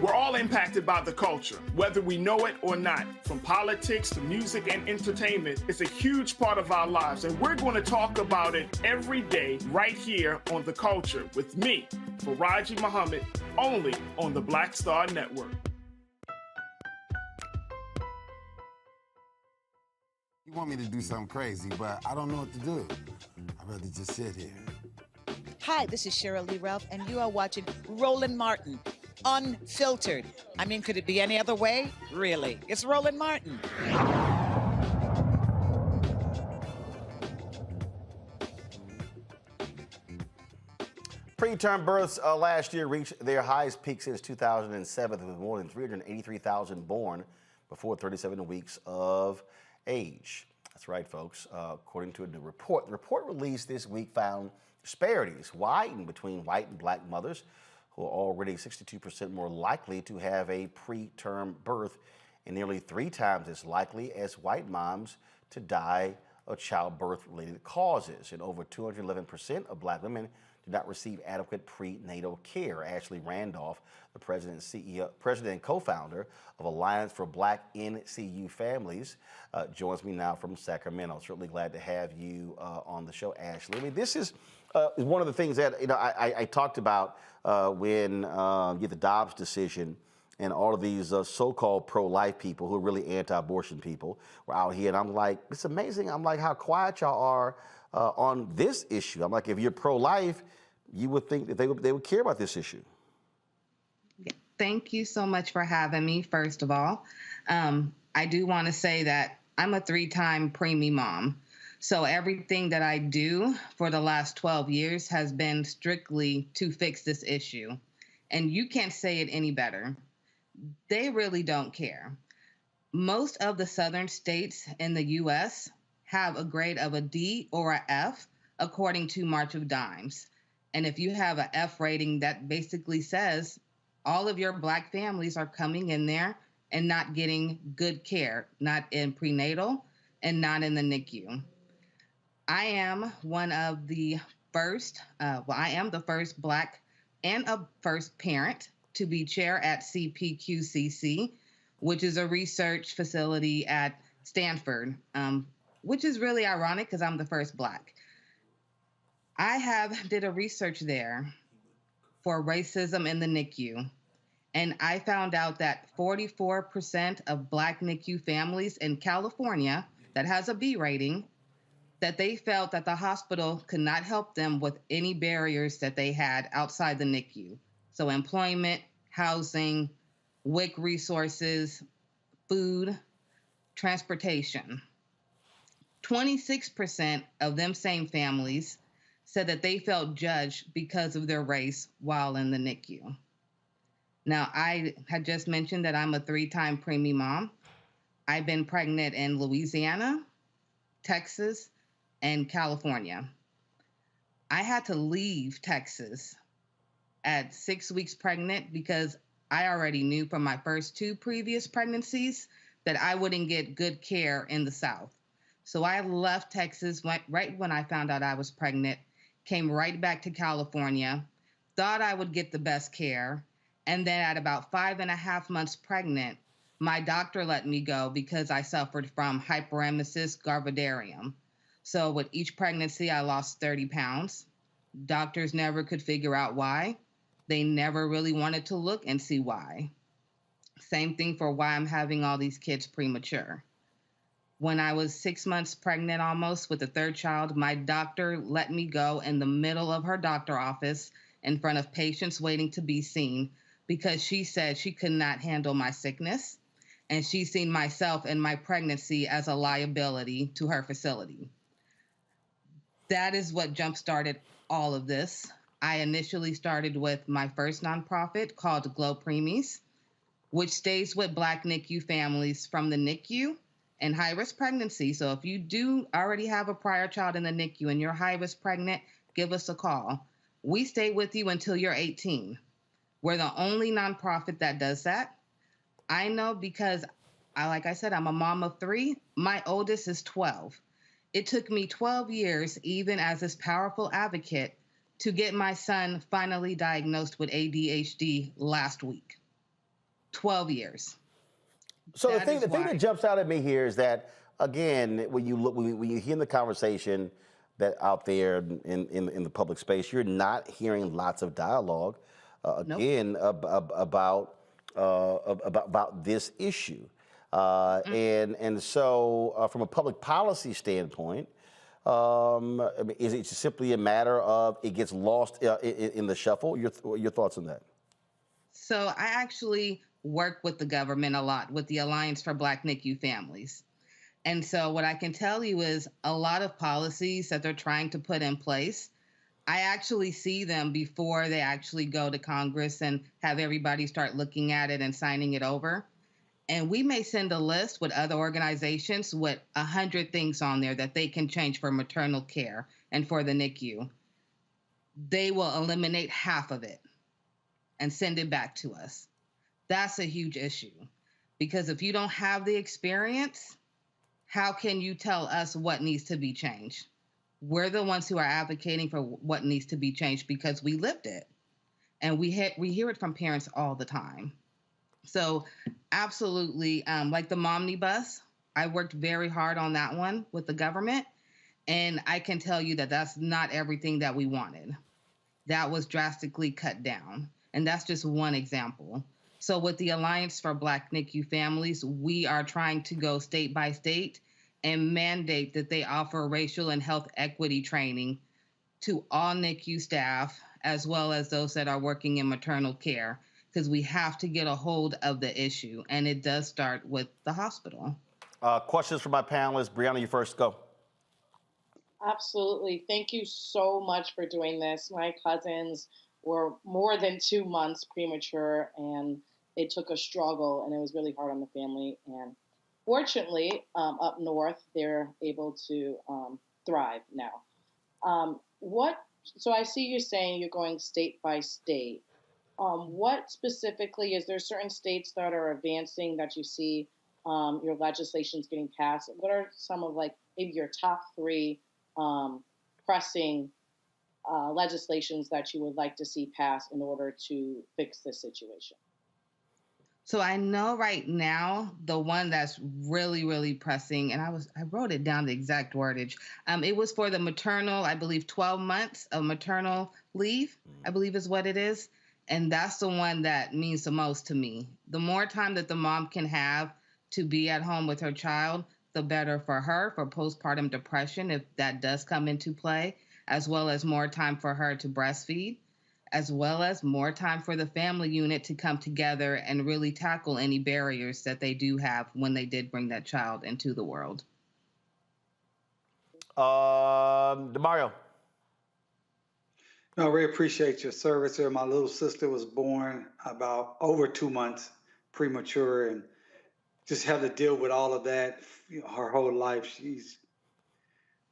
We're all impacted by the culture, whether we know it or not. From politics to music and entertainment, it's a huge part of our lives, and we're going to talk about it every day right here on The Culture with me, Faraji Muhammad, only on the Black Star Network. You want me to do something crazy, but I don't know what to do. I'd rather just sit here. Hi, this is Cheryl Lee Ralph, and you are watching Roland Martin Unfiltered. I mean, could it be any other way? Really? It's Roland Martin. Preterm births last year reached their highest peak since 2007, with more than 383,000 born before 37 weeks of age. That's right, folks. According to a new report, the report released this week found disparities widen between white and black mothers, who are already 62% more likely to have a preterm birth and nearly 3 times as likely as white moms to die of childbirth-related causes. And over 211% of black women did not receive adequate prenatal care. Ashley Randolph, the president and co-founder of Alliance for Black NCU Families, joins me now from Sacramento. Certainly glad to have you on the show, Ashley. I mean, this is one of the things that I talked about when you get the Dobbs decision, and all of these so-called pro-life people who are really anti-abortion people were out here, and I'm like, it's amazing. I'm like, how quiet y'all are on this issue. I'm like, if you're pro-life, you would think that they would care about this issue. Thank you so much for having me, first of all. I do want to say that I'm a 3-time preemie mom. So everything that I do for the last 12 years has been strictly to fix this issue. And you can't say it any better. They really don't care. Most of the southern states in the U.S. have a grade of a D or a F, according to March of Dimes. And if you have an F rating, that basically says all of your black families are coming in there and not getting good care, not in prenatal and not in the NICU. I am one of the first, I am the first Black and a first parent to be chair at CPQCC, which is a research facility at Stanford, which is really ironic because I'm the first Black. I did a research there for racism in the NICU, and I found out that 44% of Black NICU families in California that has a B rating, that they felt that the hospital could not help them with any barriers that they had outside the NICU. So employment, housing, WIC resources, food, transportation. 26% of them same families said that they felt judged because of their race while in the NICU. Now, I had just mentioned that I'm a 3-time preemie mom. I've been pregnant in Louisiana, Texas, and California. I had to leave Texas at 6 weeks pregnant because I already knew from my first 2 previous pregnancies that I wouldn't get good care in the South. So I left Texas right when I found out I was pregnant, came right back to California, thought I would get the best care, and then at about 5.5 months pregnant, my doctor let me go because I suffered from hyperemesis gravidarum. So with each pregnancy, I lost 30 pounds. Doctors never could figure out why. They never really wanted to look and see why. Same thing for why I'm having all these kids premature. When I was 6 months pregnant almost with the 3rd child, my doctor let me go in the middle of her doctor office in front of patients waiting to be seen because she said she could not handle my sickness, and she seen myself and my pregnancy as a liability to her facility. That is what jump-started all of this. I initially started with my first nonprofit called Glow Preemies, which stays with Black NICU families from the NICU and high-risk pregnancy. So if you do already have a prior child in the NICU and you're high-risk pregnant, give us a call. We stay with you until you're 18. We're the only nonprofit that does that. I know because, like I said, I'm a mom of 3. My oldest is 12. It took me 12 years, even as this powerful advocate, to get my son finally diagnosed with ADHD last week. 12 years. So the thing that jumps out at me here is that, again, when you hear the conversation that out there in the public space, you're not hearing lots of dialogue again about this issue. And so from a public policy standpoint, I mean, is it simply a matter of it gets lost in the shuffle? Your thoughts on that? So I actually work with the government a lot with the Alliance for Black NICU Families. And so what I can tell you is a lot of policies that they're trying to put in place, I actually see them before they actually go to Congress and have everybody start looking at it and signing it over. And we may send a list with other organizations with 100 things on there that they can change for maternal care and for the NICU. They will eliminate half of it and send it back to us. That's a huge issue because if you don't have the experience, how can you tell us what needs to be changed? We're the ones who are advocating for what needs to be changed because we lived it. And we hear it from parents all the time. So absolutely, like the Momnibus, I worked very hard on that one with the government. And I can tell you that that's not everything that we wanted. That was drastically cut down. And that's just one example. So with the Alliance for Black NICU Families, we are trying to go state by state and mandate that they offer racial and health equity training to all NICU staff, as well as those that are working in maternal care, because we have to get a hold of the issue. And it does start with the hospital. Questions for my panelists. Brianna, you first, go. Absolutely. Thank you so much for doing this. My cousins were more than 2 months premature, and it took a struggle, and it was really hard on the family. And fortunately, up north, they're able to thrive now. So I see you saying you're going state by state. What specifically, is there certain states that are advancing that you see your legislation's getting passed? What are some of maybe your top 3 pressing legislations that you would like to see passed in order to fix this situation? So I know right now the one that's really, really pressing, and I wrote it down, the exact wordage. It was for the maternal, I believe 12 months of maternal leave, I believe is what it is. And that's the one that means the most to me. The more time that the mom can have to be at home with her child, the better for her, for postpartum depression, if that does come into play, as well as more time for her to breastfeed, as well as more time for the family unit to come together and really tackle any barriers that they do have when they did bring that child into the world. DeMario. No, I really appreciate your service here. My little sister was born about over 2 months premature, and just had to deal with all of that her whole life.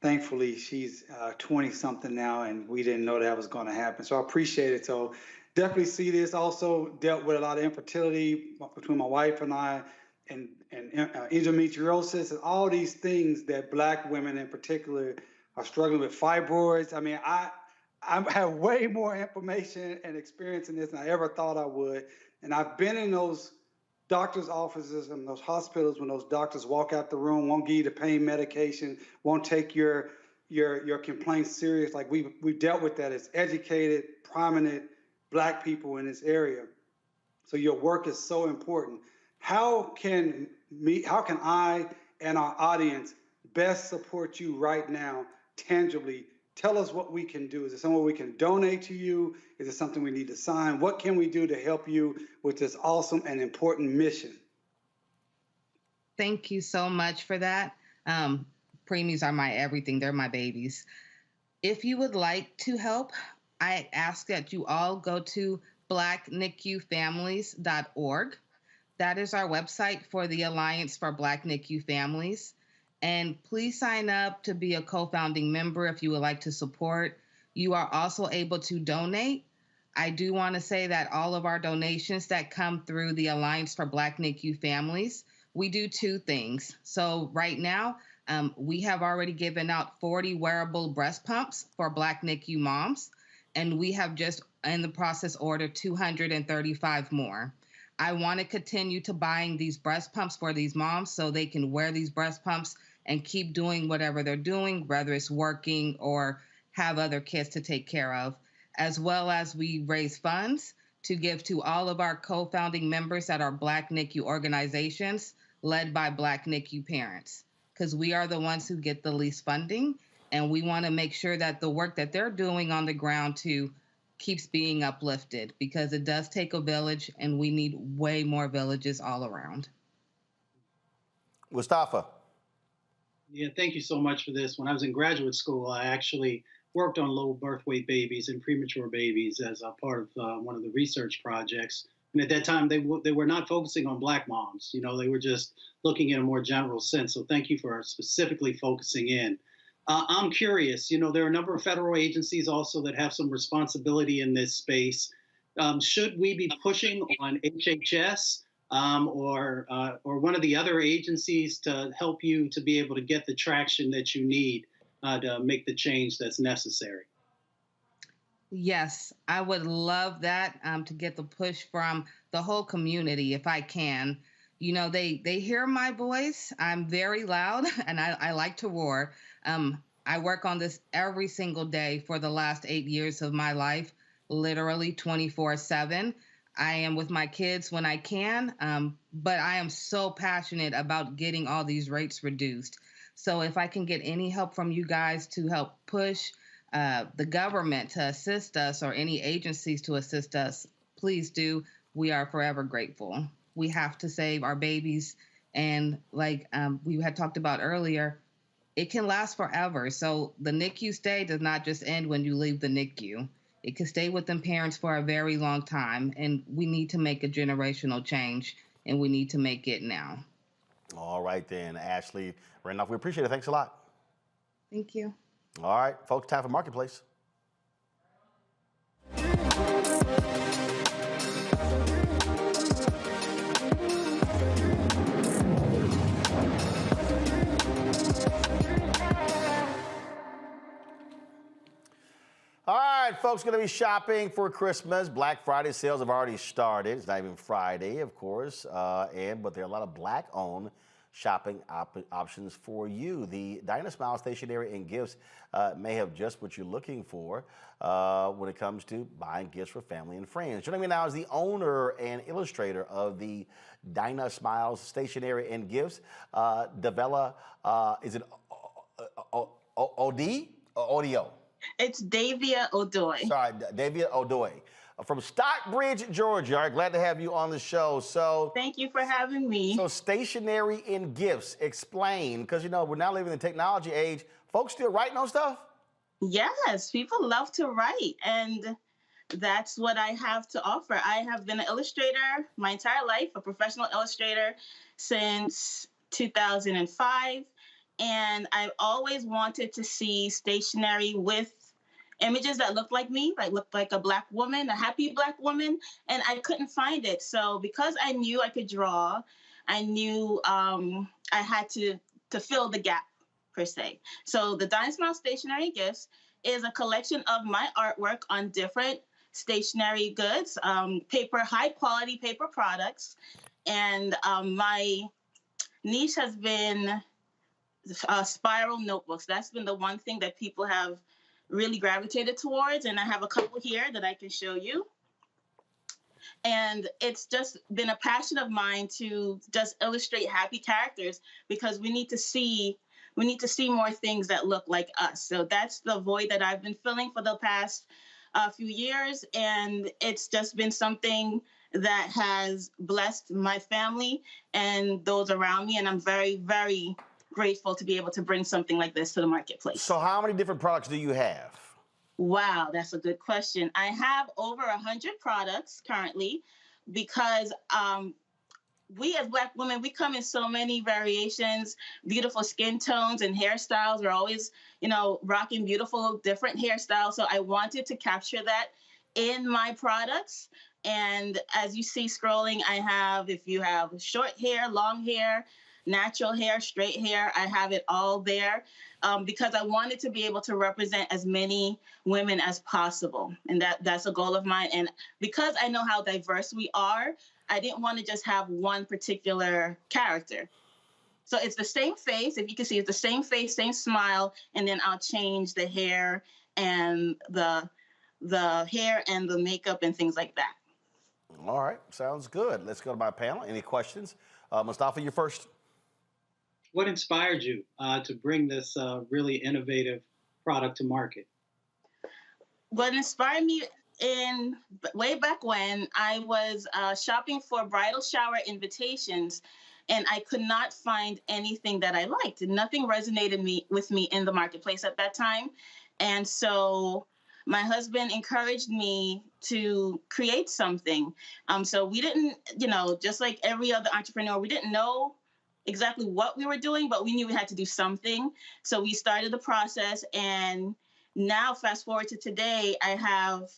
Thankfully, she's 20-something now, and we didn't know that was going to happen. So I appreciate it. So definitely see this. Also dealt with a lot of infertility between my wife and I, and endometriosis, and all these things that Black women in particular are struggling with. Fibroids. I mean, I have way more information and experience in this than I ever thought I would. And I've been in those doctors' offices and those hospitals when those doctors walk out the room, won't give you the pain medication, won't take your complaints serious. Like we've dealt with that as educated, prominent Black people in this area. So your work is so important. How can I and our audience best support you right now, tangibly? Tell us what we can do. Is it somewhere we can donate to you? Is it something we need to sign? What can we do to help you with this awesome and important mission? Thank you so much for that. Preemies are my everything. They're my babies. If you would like to help, I ask that you all go to blacknicufamilies.org. That is our website for the Alliance for Black NICU Families. And please sign up to be a co-founding member if you would like to support. You are also able to donate. I do want to say that all of our donations that come through the Alliance for Black NICU Families, we do two things. So right now, we have already given out 40 wearable breast pumps for Black NICU moms, and we have just in the process ordered 235 more. I want to continue to buying these breast pumps for these moms so they can wear these breast pumps and keep doing whatever they're doing, whether it's working or have other kids to take care of, as well as we raise funds to give to all of our co-founding members that are Black NICU organizations led by Black NICU parents, because we are the ones who get the least funding, and we want to make sure that the work that they're doing on the ground too keeps being uplifted, because it does take a village, and we need way more villages all around. Mustafa. Yeah, thank you so much for this. When I was in graduate school, I actually worked on low birth weight babies and premature babies as a part of one of the research projects. And at that time, they were not focusing on Black moms. You know, they were just looking in a more general sense. So thank you for specifically focusing in. I'm curious, you know, there are a number of federal agencies also that have some responsibility in this space. Should we be pushing on HHS or one of the other agencies to help you to be able to get the traction that you need to make the change that's necessary? Yes, I would love that, to get the push from the whole community if I can. You know, they hear my voice. I'm very loud and I like to roar. I work on this every single day for the last 8 years of my life, literally 24/7. I am with my kids when I can, but I am so passionate about getting all these rates reduced. So if I can get any help from you guys to help push the government to assist us, or any agencies to assist us, please do. We are forever grateful. We have to save our babies. And like we had talked about earlier, it can last forever. So the NICU stay does not just end when you leave the NICU. It can stay with them parents for a very long time. And we need to make a generational change, and we need to make it now. All right then, Ashley Randolph, we appreciate it. Thanks a lot. Thank you. All right, folks, time for Marketplace. right, folks, going to be shopping for Christmas. Black Friday sales have already started. It's not even Friday, of course, but there are a lot of Black-owned shopping options for you. The Dinah Smile Stationery and Gifts may have just what you're looking for when it comes to buying gifts for family and friends. Joining me now is the owner and illustrator of the Dinah Smiles Stationery and Gifts, Davella, is it O-D or Audio? It's Davia Odoy. Sorry, Davia Odoy from Stockbridge, Georgia. All right, glad to have you on the show. So, thank you for having me. So, stationery and gifts. Explain, because you know we're now living in the technology age. Folks still writing on stuff. Yes, people love to write, and that's what I have to offer. I have been an illustrator my entire life, a professional illustrator since 2005. And I've always wanted to see stationery with images that look like me, like look like a Black woman, a happy Black woman, and I couldn't find it. So because I knew I could draw, I knew I had to fill the gap, per se. So the Dinah Smile Stationery Gifts is a collection of my artwork on different stationery goods, high quality paper products, and my niche has been spiral notebooks. That's been the one thing that people have really gravitated towards, and I have a couple here that I can show you. And it's just been a passion of mine to just illustrate happy characters, because we need to see more things that look like us. So that's the void that I've been filling for the past few years, and it's just been something that has blessed my family and those around me, and I'm very, very grateful to be able to bring something like this to the marketplace. So how many different products do you have? Wow, that's a good question. I have over 100 products currently, because we as Black women, we come in so many variations, beautiful skin tones and hairstyles. We're always, rocking beautiful different hairstyles. So I wanted to capture that in my products. And as you see scrolling, I have, if you have short hair, long hair, natural hair, straight hair, I have it all there, because I wanted to be able to represent as many women as possible. And that's a goal of mine. And because I know how diverse we are, I didn't want to just have one particular character. So it's the same face. If you can see, it's the same face, same smile, and then I'll change the hair and the hair and the makeup and things like that. All right, sounds good. Let's go to my panel. Any questions? Mustafa, you first. What inspired you to bring this really innovative product to market? What inspired me way back when I was shopping for bridal shower invitations, and I could not find anything that I liked. Nothing resonated with me in the marketplace at that time. And so my husband encouraged me to create something. So we didn't, just like every other entrepreneur, we didn't know exactly what we were doing, but we knew we had to do something. So we started the process, and now fast forward to today, I have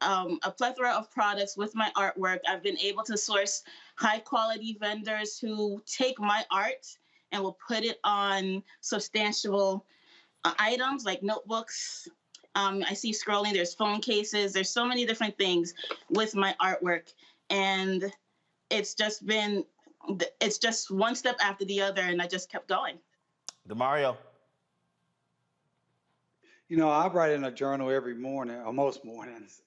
a plethora of products with my artwork. I've been able to source high quality vendors who take my art and will put it on substantial items like notebooks. I see scrolling, there's phone cases, there's so many different things with my artwork. And it's just one step after the other, and I just kept going. DeMario. I write in a journal every morning, or most mornings.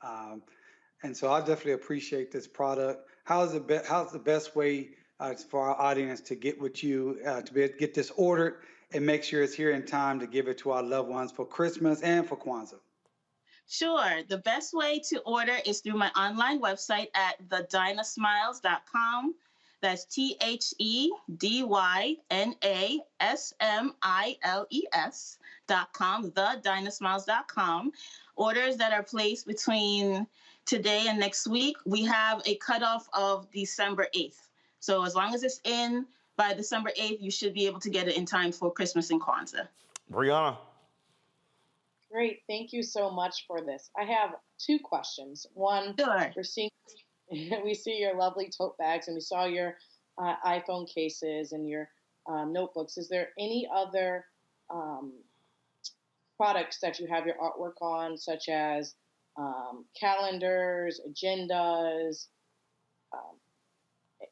And so I definitely appreciate this product. How's the best way for our audience to get with you, to be able to get this ordered and make sure it's here in time to give it to our loved ones for Christmas and for Kwanzaa? Sure. The best way to order is through my online website at thedinahsmiles.com. That's TheDinahSmiles.com, thedinahsmiles.com. Orders that are placed between today and next week, we have a cutoff of December 8th. So as long as it's in by December 8th, you should be able to get it in time for Christmas and Kwanzaa. Brianna. Great. Thank you so much for this. I have two questions. One, sure. We see your lovely tote bags, and we saw your iPhone cases and your notebooks. Is there any other products that you have your artwork on, such as calendars, agendas.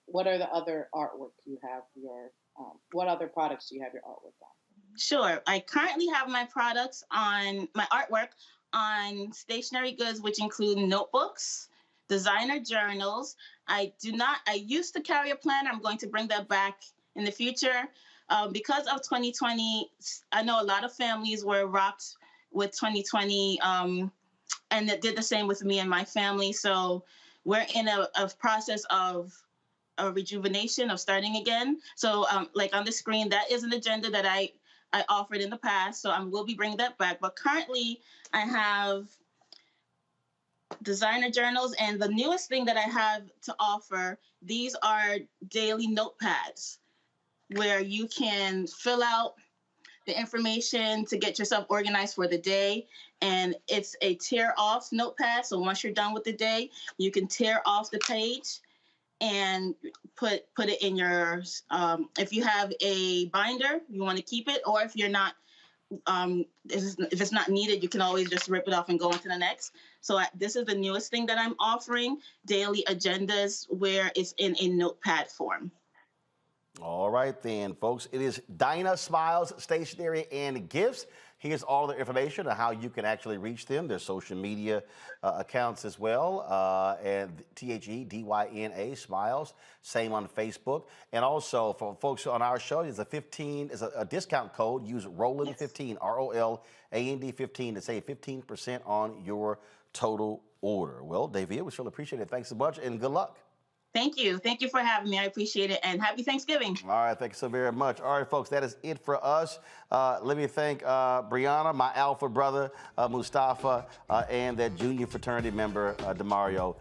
What are the other artwork you have what other products do you have your artwork on? Sure. I currently have my artwork on stationery goods, which include notebooks, designer journals. I used to carry a planner. I'm going to bring that back in the future. Because of 2020, I know a lot of families were rocked with 2020, and it did the same with me and my family. So we're in a process of a rejuvenation, of starting again. So like on the screen, that is an agenda that I offered in the past. So I will be bringing that back. But currently I have designer journals, and the newest thing that I have to offer, these are daily notepads where you can fill out the information to get yourself organized for the day. And it's a tear off notepad. So once you're done with the day, you can tear off the page and put it in your, if you have a binder, you want to keep it, or if you're not, if it's not needed, you can always just rip it off and go on to the next. So this is the newest thing that I'm offering, daily agendas, where it's in a notepad form. All right then, folks. It is Dinah Smiles Stationery and Gifts. Here's all the information on how you can actually reach them. Their social media accounts as well. And THEDYNA Smiles, same on Facebook. And also for folks on our show, there's a discount code. Use Roland15, ROLAND 15 to save 15% on your total order. Well, Davia, we sure appreciate it. Thanks so much and good luck. Thank you. Thank you for having me. I appreciate it. And happy Thanksgiving. All right. Thank you so very much. All right, folks, that is it for us. Let me thank Brianna, my alpha brother, Mustafa, and that junior fraternity member, DeMario.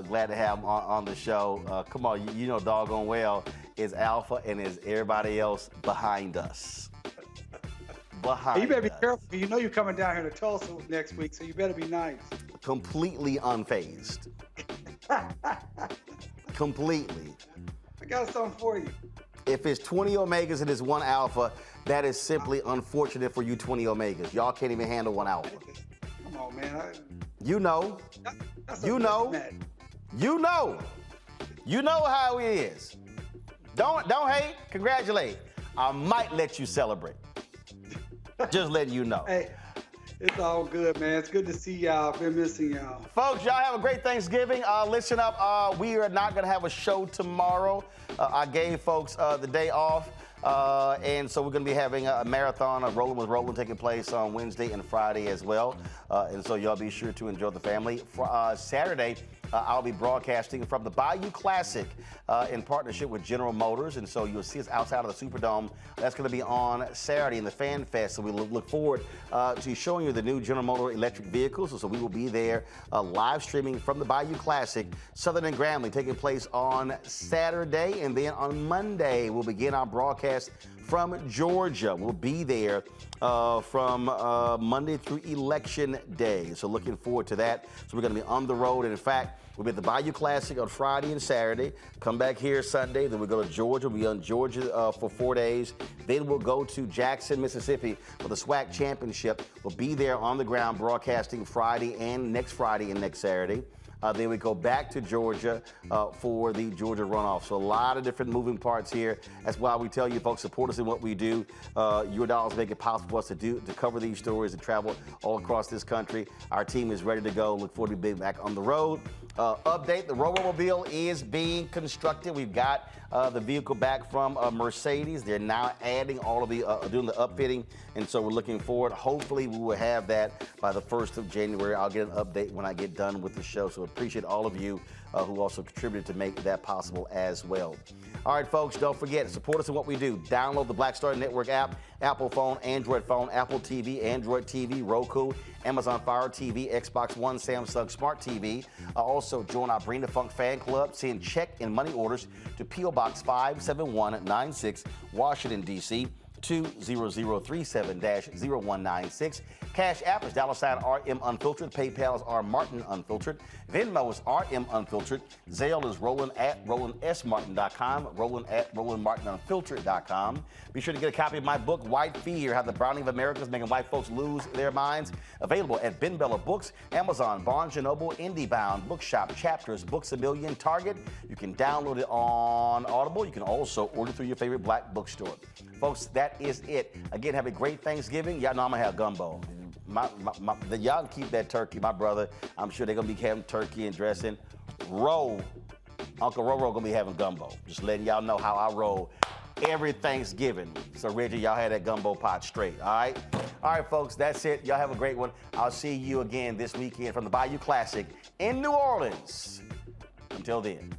Glad to have him on the show. Come on, you know doggone well is alpha and is everybody else behind us. Hey, you better be careful. You know you're coming down here to Tulsa next week, so you better be nice. Completely unfazed. Completely. I got something for you. If it's 20 Omegas and it's one Alpha, that is simply unfortunate for you 20 Omegas. Y'all can't even handle one Alpha. Come on, man. You know. You know. You know. You know how it is. Don't hate, congratulate. I might let you celebrate. Just letting you know. Hey. It's all good, man. It's good to see y'all. Been missing y'all. Folks, y'all have a great Thanksgiving. Listen up. We are not going to have a show tomorrow. I gave folks the day off. And so we're going to be having a marathon of Rolling with Roland taking place on Wednesday and Friday as well. And so y'all be sure to enjoy the family. Saturday, I'll be broadcasting from the Bayou Classic in partnership with General Motors. And so you'll see us outside of the Superdome. That's going to be on Saturday in the Fan Fest. So we look forward to showing you the new General Motors electric vehicles. So we will be there live streaming from the Bayou Classic, Southern and Grambling, taking place on Saturday. And then on Monday, we'll begin our broadcast from Georgia. We'll be there from Monday through Election Day. So looking forward to that. So we're going to be on the road. And in fact, we'll be at the Bayou Classic on Friday and Saturday. Come back here Sunday. Then we'll go to Georgia. We'll be on Georgia for 4 days. Then we'll go to Jackson, Mississippi for the SWAC Championship. We'll be there on the ground broadcasting Friday and next Saturday. Then we go back to Georgia for the Georgia runoff. So a lot of different moving parts here. That's why we tell you folks, support us in what we do. Your dollars make it possible for us to cover these stories and travel all across this country. Our team is ready to go. Look forward to being back on the road. Update, the Robo-Mobile is being constructed. We've got the vehicle back from Mercedes. They're now adding all of the, doing the upfitting. And so we're looking forward. Hopefully we will have that by the 1st of January. I'll get an update when I get done with the show. So appreciate all of you who also contributed to make that possible as well. All right, folks, don't forget, support us in what we do. Download the Black Star Network app, Apple phone, Android phone, Apple TV, Android TV, Roku, Amazon Fire TV, Xbox One, Samsung Smart TV. Also, join our Bring the Funk fan club. Send check and money orders to P.O. Box 57196, Washington, D.C. 20037-0196. Cash App is $RM Unfiltered. PayPal is R Martin Unfiltered. Venmo is RM Unfiltered. Zelle is Roland@RolandSMartin.com. Roland@RolandMartinUnfiltered.com. Be sure to get a copy of my book, White Fear: How the Browning of America is Making White Folks Lose Their Minds. Available at Ben Bella Books, Amazon, Barnes & Noble, IndieBound, Bookshop, Chapters, Books A Million, Target. You can download it on Audible. You can also order through your favorite black bookstore. Folks, that is it. Again, have a great Thanksgiving. Y'all know I'm going to have gumbo. Y'all can keep that turkey, my brother. I'm sure they're going to be having turkey and dressing. Uncle Roro going to be having gumbo. Just letting y'all know how I roll every Thanksgiving. So, Reggie, y'all had that gumbo pot straight, all right? All right, folks, that's it. Y'all have a great one. I'll see you again this weekend from the Bayou Classic in New Orleans. Until then.